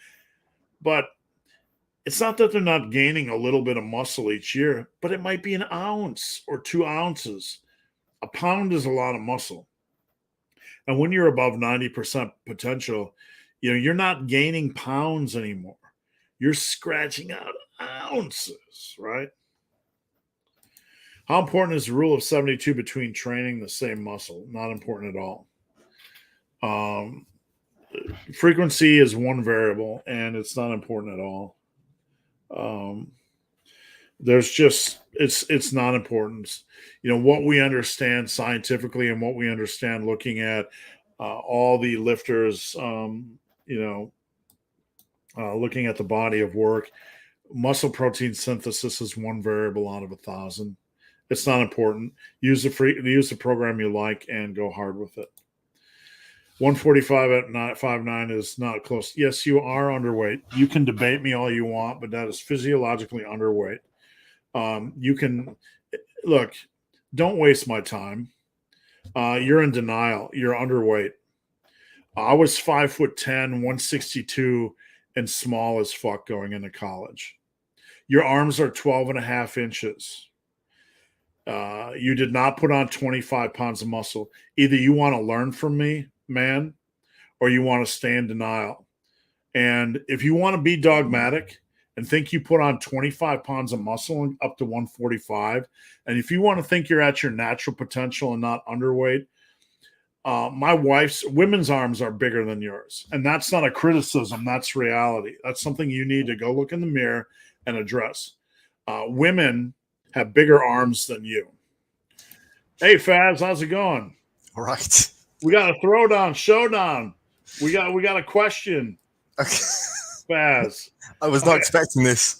But it's not that they're not gaining a little bit of muscle each year, but it might be an ounce or 2 ounces. A pound is a lot of muscle. And when you're above 90% potential, you're not gaining pounds anymore. You're scratching out ounces, right? How important is the rule of 72 between training the same muscle? Not important at all. Frequency is one variable, and it's not important at all. It's not important. What we understand scientifically and what we understand looking at all the lifters, looking at the body of work, muscle protein synthesis is one variable out of 1,000. It's not important. Use the program you like and go hard with it. 145 at 5'9" is not close. Yes, you are underweight. You can debate me all you want, but that is physiologically underweight. You can look, don't waste my time. You're in denial. You're underweight. I was 5'10", 162, and small as fuck going into college. Your arms are 12.5 inches. You did not put on 25 pounds of muscle. Either you want to learn from me, man, or you want to stay in denial. And if you want to be dogmatic and think you put on 25 pounds of muscle up to 145, and if you want to think you're at your natural potential and not underweight, my women's arms are bigger than yours. And that's not a criticism. That's reality. That's something you need to go look in the mirror and address. Women have bigger arms than you. Hey, Faz, how's it going? All right. We got a throwdown, showdown. We got a question. Okay. Faz. I was not expecting this.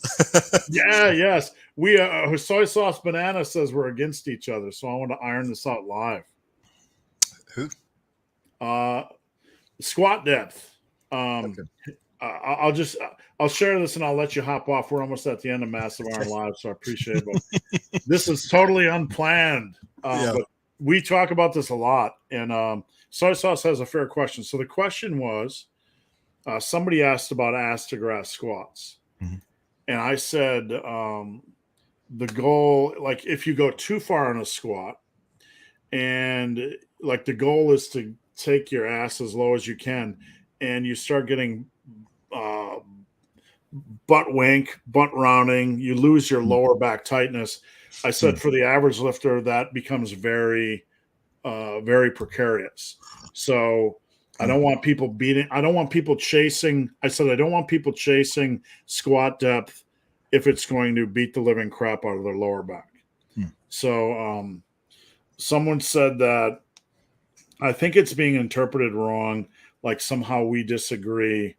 Yes. We Soy Sauce Banana says we're against each other, so I want to iron this out live. Who? Squat depth. Okay. I'll share this and I'll let you hop off. We're almost at the end of Massive Iron Live, so I appreciate it. This is totally unplanned. But we talk about this a lot, and Soy Sauce has a fair question. So the question was, somebody asked about ass to grass squats. Mm-hmm. And I said, the goal, like if you go too far on a squat, and like the goal is to take your ass as low as you can, and you start getting butt wink, butt rounding, you lose your lower back tightness. I said for the average lifter, that becomes very, very precarious. So I don't want people chasing. I said, I don't want people chasing squat depth if it's going to beat the living crap out of their lower back. So someone said that I think it's being interpreted wrong. Like somehow we disagree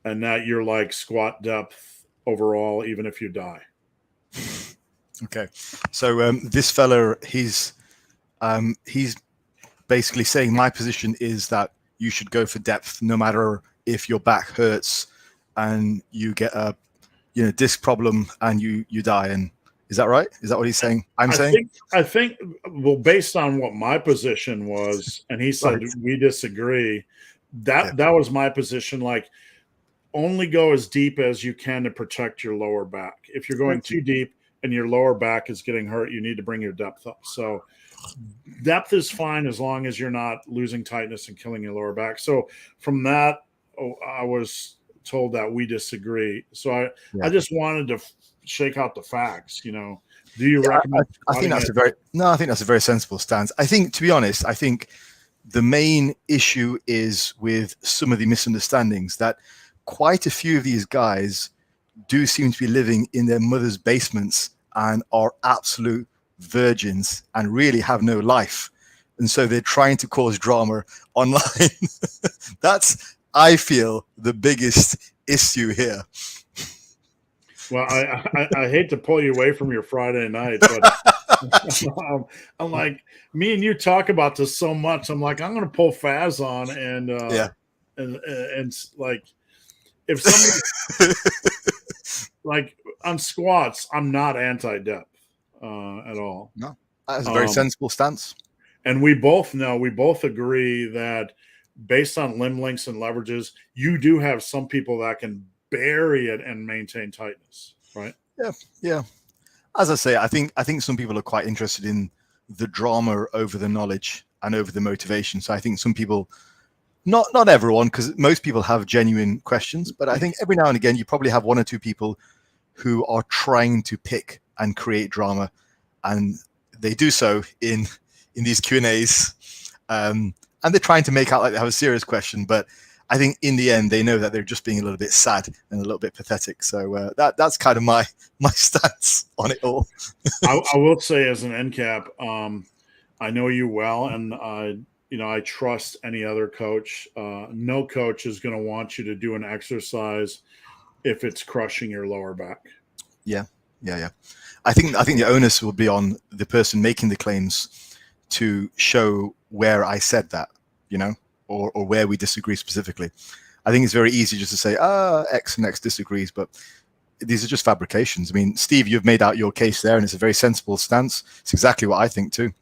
and that you're like squat depth overall, even if you die. Okay. So this fella, he's basically saying my position is that you should go for depth no matter if your back hurts and you get a disc problem and you die. And is that right? Is that what he's saying? I think well, based on what my position was, and he said we disagree, that was my position. Like, only go as deep as you can to protect your lower back. If you're going too deep and your lower back is getting hurt, you need to bring your depth up. So depth is fine as long as you're not losing tightness and killing your lower back. So from that, I was told that we disagree. So I just wanted to shake out the facts. Do you recommend? I think that's a very sensible stance. I think, to be honest, the main issue is with some of the misunderstandings that quite a few of these guys do seem to be living in their mother's basements and are absolute virgins and really have no life. And so they're trying to cause drama online. That's, I feel, the biggest issue here. Well, I hate to pull you away from your Friday night, but I'm like, me and you talk about this so much. I'm like, I'm going to pull Faz on and like, if somebody like on squats, I'm not anti-depth at all. No, that is a very sensible stance. And we both agree that based on limb lengths and leverages, you do have some people that can bury it and maintain tightness, right? Yeah. As I say, I think some people are quite interested in the drama over the knowledge and over the motivation. So I think some people, not everyone, because most people have genuine questions, but I think every now and again you probably have one or two people who are trying to pick and create drama, and they do so in these Q&As, and they're trying to make out like they have a serious question, but I think in the end they know that they're just being a little bit sad and a little bit pathetic. So that's kind of my stance on it all. I will say, as an NCAP, I know you well, and I trust any other coach. No coach is going to want you to do an exercise if it's crushing your lower back. Yeah. I think the onus will be on the person making the claims to show where I said that, or where we disagree specifically. I think it's very easy just to say, X and X disagrees, but these are just fabrications. I mean, Steve, you've made out your case there, and it's a very sensible stance. It's exactly what I think too.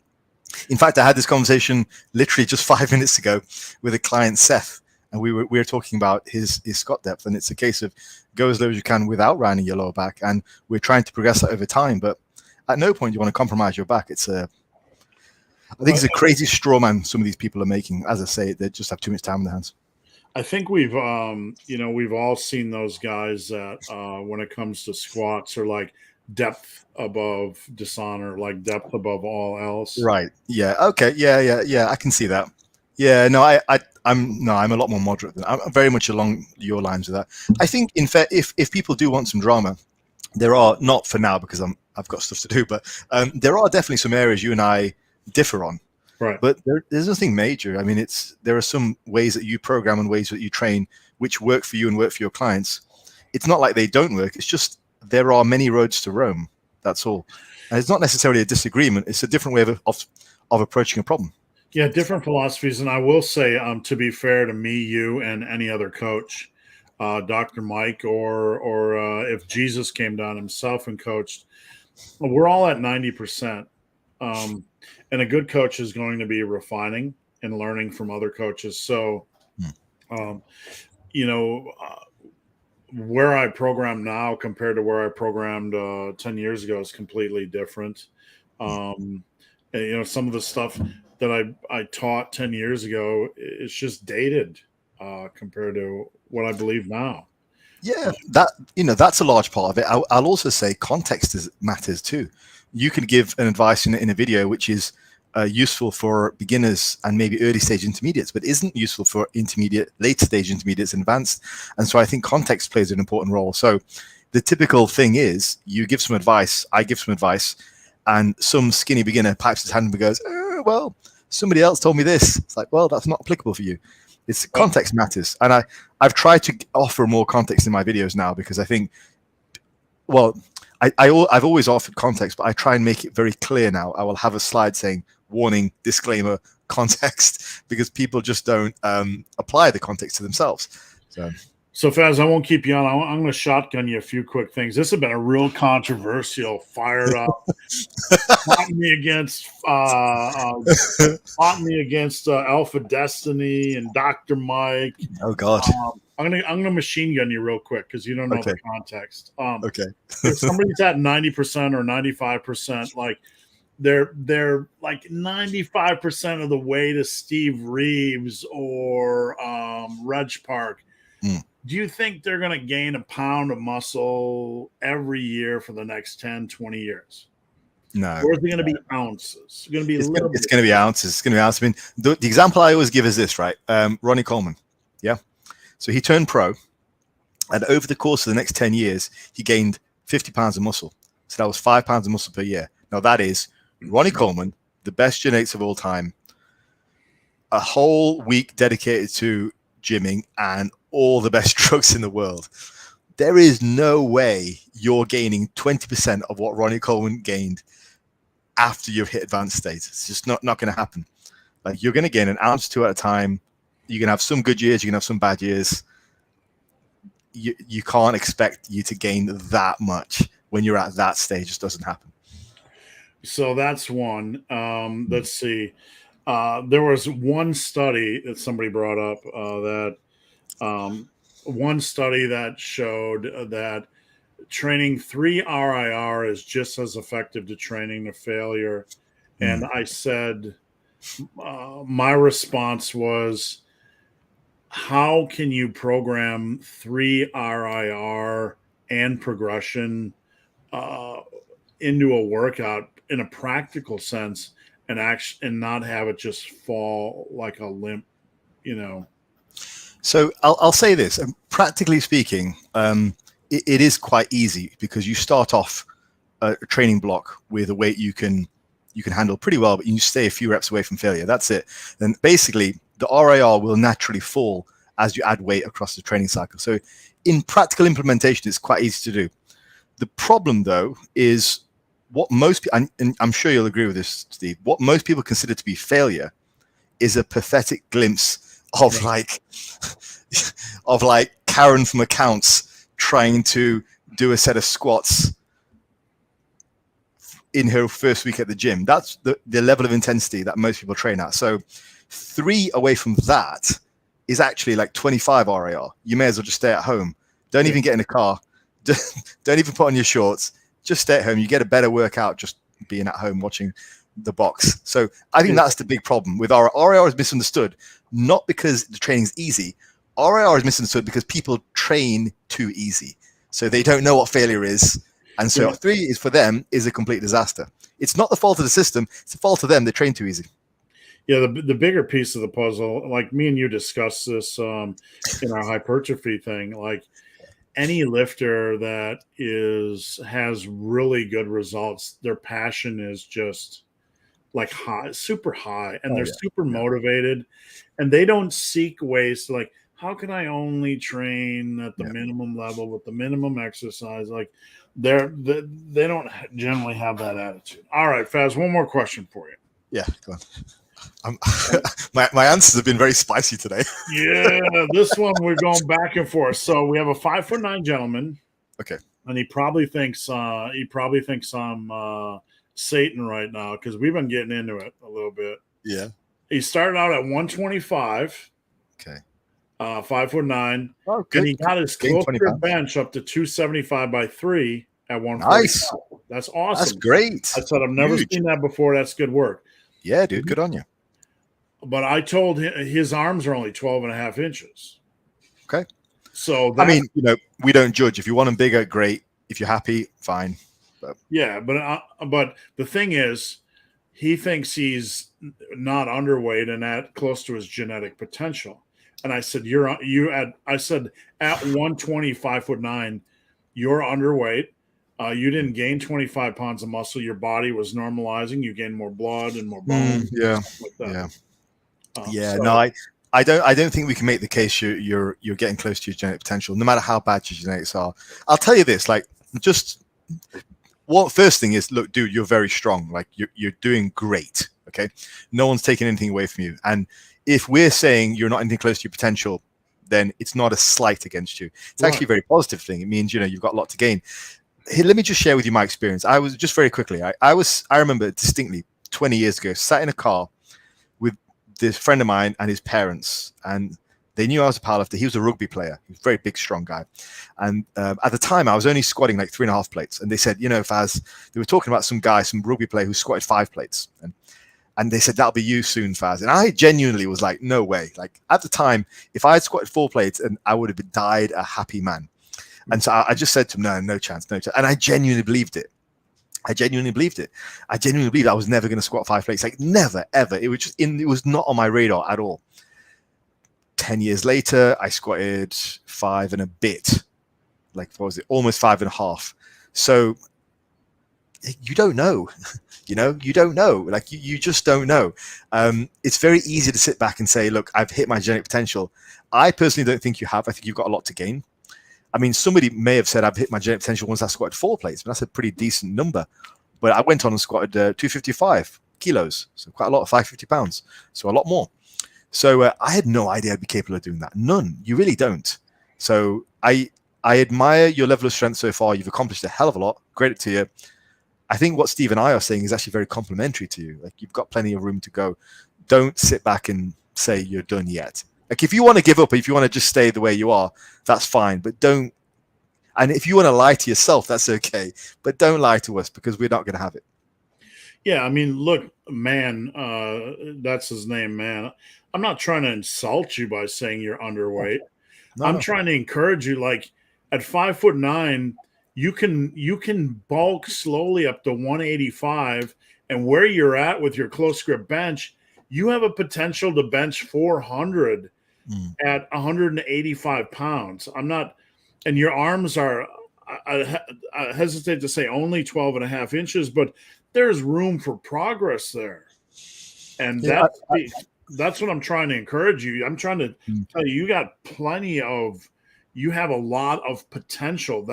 In fact, I had this conversation literally just 5 minutes ago with a client, Seth, and we were talking about his squat depth, and it's a case of go as low as you can without rounding your lower back, and we're trying to progress that over time. But at no point do you want to compromise your back. I think it's a crazy straw man some of these people are making. As I say, they just have too much time in their hands. I think we've all seen those guys that when it comes to squats are like depth above dishonor, like depth above all else. Right. Yeah. Okay. Yeah. I can see that. Yeah. No, I'm a lot more moderate than I'm very much along your lines with that. I think, in fact, if people do want some drama, there are, not for now because I've got stuff to do, but there are definitely some areas you and I differ on. Right. But there's nothing major. I mean, there are some ways that you program and ways that you train which work for you and work for your clients. It's not like they don't work. It's just there are many roads to Rome. That's all. And it's not necessarily a disagreement. It's a different way of approaching a problem. Yeah, different philosophies. And I will say, to be fair to me, you, and any other coach, Dr. Mike, or if Jesus came down himself and coached, we're all at 90%. And a good coach is going to be refining and learning from other coaches. So, where I program now compared to where I programmed 10 years ago is completely different. And, some of the stuff that I taught 10 years ago, it's just dated compared to what I believe now. Yeah, that's a large part of it. I'll also say context matters too. You can give an advice in a video which is useful for beginners and maybe early stage intermediates, but isn't useful for intermediate, late stage intermediates, and advanced. And so I think context plays an important role. So the typical thing is you give some advice, I give some advice, and some skinny beginner pipes his hand and goes, well, somebody else told me this. It's like, well, that's not applicable for you. It's context matters. And I've tried to offer more context in my videos now because I think, well, I've always offered context, but I try and make it very clear now. I will have a slide saying warning, disclaimer, context, because people just don't apply the context to themselves. So Faz, I won't keep you on. I'm going to shotgun you a few quick things. This has been a real controversial, fired up, fought me against Alpha Destiny and Dr. Mike. Oh God. I'm gonna machine gun you real quick because you don't know the context. Okay. If somebody's at 90% or 95%, like they're like 95% of the way to Steve Reeves or Reg Park. Do you think they're going to gain a pound of muscle every year for the next 10, 20 years? No. Or is it going to be ounces? It's going to be it's going to be ounces. It's going to be ounces. I mean, the example I always give is this, right? Ronnie Coleman. Yeah. So he turned pro, and over the course of the next 10 years, he gained 50 pounds of muscle. So that was 5 pounds of muscle per year. Now that is Ronnie Coleman, the best genetics of all time, a whole week dedicated to gymming and all the best drugs in the world. There is no way you're gaining 20% of what Ronnie Coleman gained after you've hit advanced state. It's just not going to happen. Like, you're going to gain an ounce or two at a time. You're going to have some good years. You're going to have some bad years. You can't expect you to gain that much when you're at that stage. It just doesn't happen. So that's one. Let's see. There was one study that somebody brought up one study that showed that training 3 RIR is just as effective to training to failure. And I said, my response was, how can you program 3 RIR and progression into a workout in a practical sense and not have it just fall like a limp, So I'll say this, practically speaking, it is quite easy because you start off a training block with a weight you can handle pretty well, but you stay a few reps away from failure. That's it. Then basically the RIR will naturally fall as you add weight across the training cycle. So in practical implementation, it's quite easy to do. The problem, though, is what most people, and I'm sure you'll agree with this, Steve, what most people consider to be failure is a pathetic glimpse of like Karen from accounts trying to do a set of squats in her first week at the gym. That's the level of intensity that most people train at. So 3 away from that is actually like 25 RAR. You may as well just stay at home. Don't even get in a car. Don't even put on your shorts. Just stay at home. You get a better workout just being at home watching the box. So I think that's the big problem with our RAR is misunderstood, not because the training's easy. RAR is misunderstood because people train too easy. So they don't know what failure is. And so 3 is for them is a complete disaster. It's not the fault of the system. It's the fault of them. They train too easy. Yeah, the bigger piece of the puzzle, like me and you discussed this in our hypertrophy thing, like any lifter that has really good results, their passion is just like high, super high, and they're super motivated, and they don't seek ways to like, how can I only train at the minimum level with the minimum exercise? Like they don't generally have that attitude. All right, Faz, one more question for you. Yeah, go on. My answers have been very spicy today. Yeah, this one we're going back and forth. So we have a 5'9" gentleman. Okay. And he probably thinks I'm Satan right now because we've been getting into it a little bit. Yeah. He started out at 125. Okay. 5'9". Oh, good. And he got his closer bench up to 275 by 3 at 145. Nice. That's awesome. That's great. I said I've never seen that before. That's good work. Yeah, dude. Good on you. But I told him his arms are only 12 and a half inches. Okay. So I mean, we don't judge. If you want them bigger, great. If you're happy, fine. But the thing is, he thinks he's not underweight and at close to his genetic potential. And I said, at 120, 5'9", you're underweight. You didn't gain 25 pounds of muscle. Your body was normalizing. You gained more blood and more bone. I don't think we can make the case you're getting close to your genetic potential, no matter how bad your genetics are. I'll tell you this, first thing is, look, dude, you're very strong. Like you're doing great. Okay. No one's taking anything away from you. And if we're saying you're not anything close to your potential, then it's not a slight against you. It's actually a very positive thing. It means, you've got a lot to gain. Here, let me just share with you my experience. I was just very quickly. I remember distinctly 20 years ago, sat in a car with this friend of mine and his parents, and they knew I was a powerlifter. He was a rugby player. He was a very big, strong guy. And at the time, I was only squatting like 3.5 plates. And they said, Faz, they were talking about some rugby player who squatted 5 plates. And they said, that'll be you soon, Faz. And I genuinely was like, no way. Like at the time, if I had squatted 4 plates, and I would have died a happy man. And so I just said to him, no chance. And I genuinely believed it. I genuinely believed I was never going to squat 5 plates. Like never, ever. It was not on my radar at all. 10 years later, I squatted 5 and a bit. Like, what was it? Almost 5.5. So you don't know, you don't know. Like you just don't know. It's very easy to sit back and say, look, I've hit my genetic potential. I personally don't think you have. I think you've got a lot to gain. I mean, somebody may have said I've hit my genetic potential once I squatted 4 plates, but that's a pretty decent number. But I went on and squatted 255 kilos, so quite a lot, 550 pounds, so a lot more. So I had no idea I'd be capable of doing that. None. You really don't. So I admire your level of strength so far. You've accomplished a hell of a lot. Credit to you. I think what Steve and I are saying is actually very complimentary to you. Like, you've got plenty of room to go. Don't sit back and say you're done yet. Like, if you want to give up, if you want to just stay the way you are, that's fine. But don't. And if you want to lie to yourself, that's okay. But don't lie to us, because we're not going to have it. Yeah, I mean, look, man, that's his name, man. I'm not trying to insult you by saying you're underweight. I'm trying to encourage you. Like, at 5'9", you can bulk slowly up to 185, and where you're at with your close grip bench, you have a potential to bench 400 at 185 pounds. I'm not, and your arms are, I hesitate to say only 12 and a half inches, but there's room for progress there. And that's what I'm trying to encourage you. I'm trying to tell you, you have a lot of potential.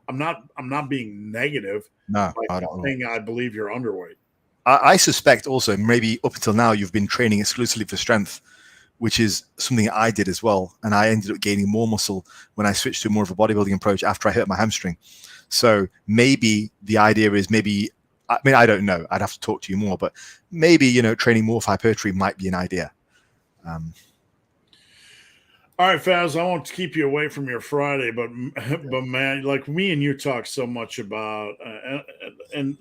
I'm not being negative. No, I don't know. I believe you're underweight. I suspect also maybe up until now you've been training exclusively for strength, which is something I did as well. And I ended up gaining more muscle when I switched to more of a bodybuilding approach after I hurt my hamstring. So maybe the idea is I mean, I don't know. I'd have to talk to you more, but maybe, training more for hypertrophy might be an idea. All right, Faz, I won't keep you away from your Friday, but man, like, me and you talk so much about, and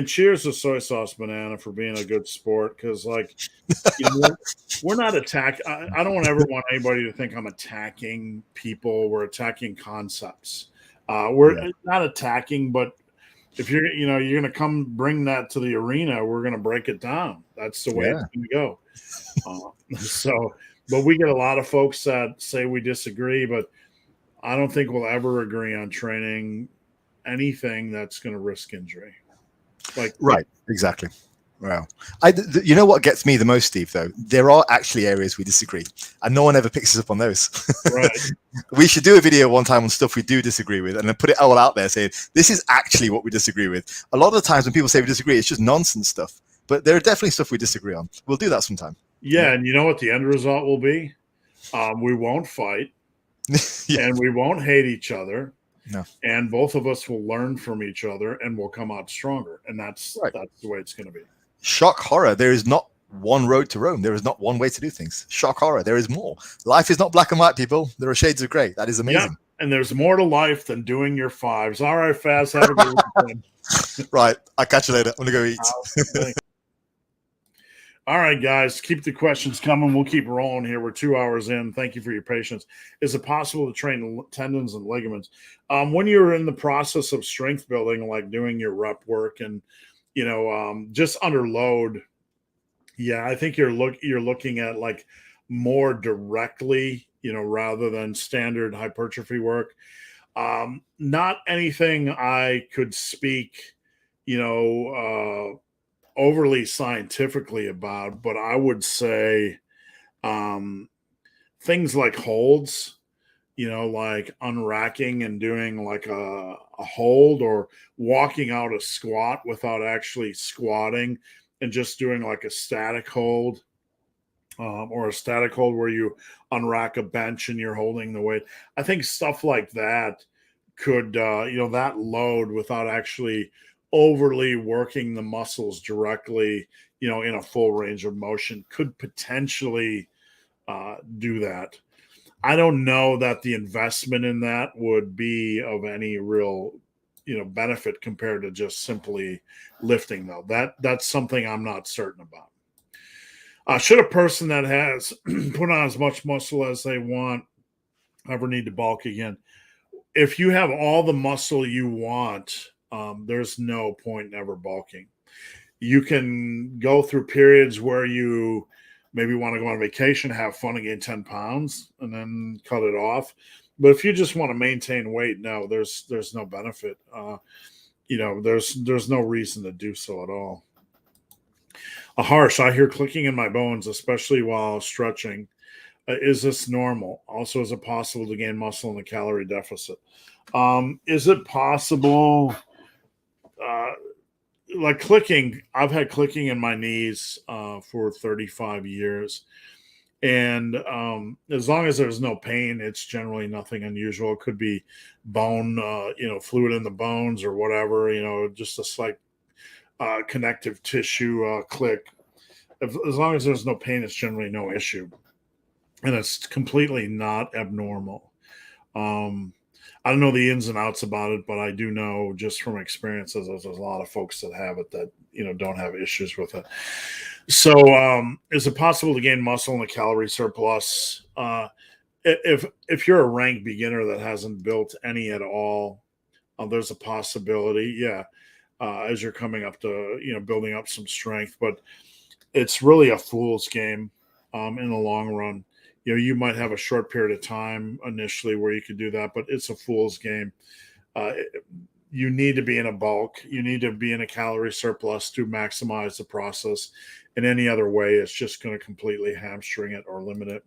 cheers to Soy Sauce Banana for being a good sport, because, like, we're not attacking. I don't ever want anybody to think I'm attacking people. We're attacking concepts. We're not attacking, but if you're going to come bring that to the arena, we're going to break it down. That's the way it's going to go. But we get a lot of folks that say we disagree, but I don't think we'll ever agree on training anything that's going to risk injury. Right, exactly. Wow. You know what gets me the most, Steve, though? There are actually areas we disagree, and no one ever picks us up on those. Right. We should do a video one time on stuff we do disagree with, and then put it all out there saying, this is actually what we disagree with. A lot of the times when people say we disagree, it's just nonsense stuff. But there are definitely stuff we disagree on. We'll do that sometime. Yeah, and you know what the end result will be? We won't fight, and we won't hate each other. No. And both of us will learn from each other, and we'll come out stronger. And that's the way it's going to be. Shock horror. There is not one road to Rome. There is not one way to do things. Shock horror. There is more. Life is not black and white, people. There are shades of gray. That is amazing. Yeah, and there's more to life than doing your fives. All right, Faz, have a good weekend. Right. I'll catch you later. I'm going to go eat. All right, guys, keep the questions coming. We'll keep rolling here. We're 2 hours in. Thank you for your patience. Is it possible to train tendons and ligaments? When you're in the process of strength building, like doing your rep work and, just under load, I think you're looking at, like, more directly, rather than standard hypertrophy work. Not anything I could speak, overly scientifically about, but I would say things like holds, like unracking and doing like a hold, or walking out a squat without actually squatting and just doing like a static hold, or a static hold where you unrack a bench and you're holding the weight. I think stuff like that could, that load without actually overly working the muscles directly, in a full range of motion, could potentially do that. I don't know that the investment in that would be of any real, benefit compared to just simply lifting, though. That's something I'm not certain about. Should a person that has put on as much muscle as they want ever need to bulk again? If you have all the muscle you want, there's no point in ever bulking. You can go through periods where you maybe want to go on vacation, have fun, and gain 10 pounds, and then cut it off. But if you just want to maintain weight, no, there's no benefit. There's no reason to do so at all. Harsh, I hear clicking in my bones, especially while stretching. Is this normal? Also, is it possible to gain muscle in a calorie deficit? Is it possible? like clicking, I've had clicking in my knees for 35 years. And as long as there's no pain, it's generally nothing unusual. It could be bone, fluid in the bones or whatever, just a slight connective tissue click. As long as there's no pain, it's generally no issue. And it's completely not abnormal. I don't know the ins and outs about it, but I do know just from experience there's a lot of folks that have it that, don't have issues with it. So is it possible to gain muscle in a calorie surplus? If you're a rank beginner that hasn't built any at all, there's a possibility, yeah, as you're coming up to, building up some strength. But it's really a fool's game in the long run. You might have a short period of time initially where you could do that, but it's a fool's game. You need to be in a bulk. You need to be in a calorie surplus to maximize the process. In any other way, it's just going to completely hamstring it or limit it.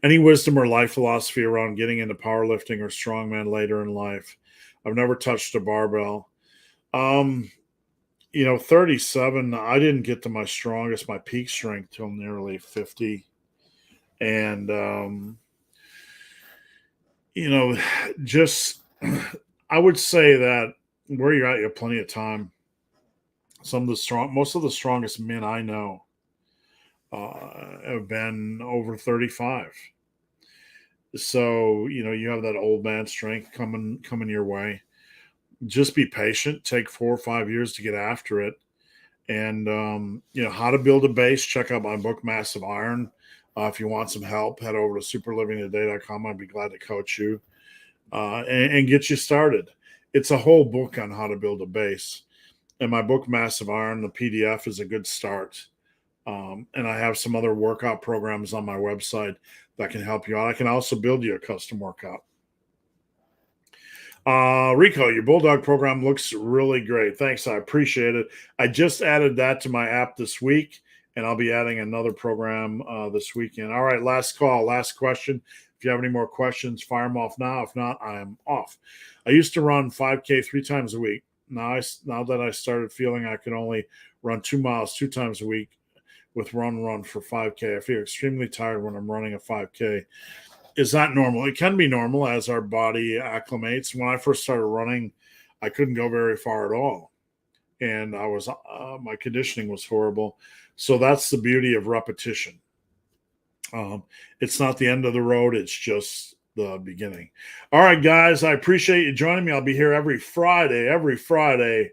Any wisdom or life philosophy around getting into powerlifting or strongman later in life? I've never touched a barbell. 37, I didn't get to my peak strength till nearly 50. And, I would say that where you're at, you have plenty of time. Most of the strongest men I know have been over 35. So, you have that old man strength coming your way. Just be patient. Take 4 or 5 years to get after it. And, how to build a base, check out my book, Massive Iron. If you want some help, head over to superlivingtoday.com. I'd be glad to coach you and get you started. It's a whole book on how to build a base. And my book, Massive Iron, the PDF is a good start. And I have some other workout programs on my website that can help you out. I can also build you a custom workout. Rico, your Bulldog program looks really great. Thanks. I appreciate it. I just added that to my app this week, and I'll be adding another program this weekend. All right, last call, last question. If you have any more questions, fire them off now. If not, I am off. I used to run 5K 3 times a week. Now that I started feeling I could only run 2 miles 2 times a week with run for 5K, I feel extremely tired when I'm running a 5K. Is that normal? It can be normal as our body acclimates. When I first started running, I couldn't go very far at all. And my conditioning was horrible. So that's the beauty of repetition. It's not the end of the road. It's just the beginning. All right, guys, I appreciate you joining me. I'll be here every Friday,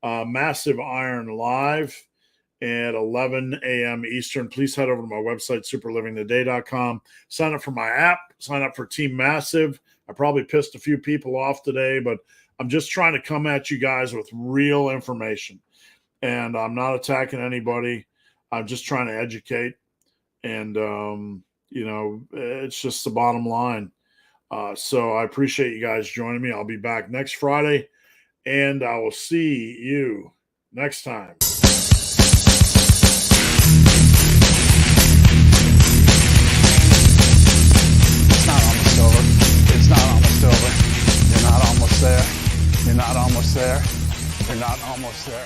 Massive Iron Live at 11 a.m. Eastern. Please head over to my website, superlivingtoday.com. Sign up for my app. Sign up for Team Massive. I probably pissed a few people off today, but I'm just trying to come at you guys with real information. And I'm not attacking anybody. I'm just trying to educate. And, it's just the bottom line. So I appreciate you guys joining me. I'll be back next Friday, and I will see you next time. It's not almost over. It's not almost over. You're not almost there. You're not almost there. You're not almost there.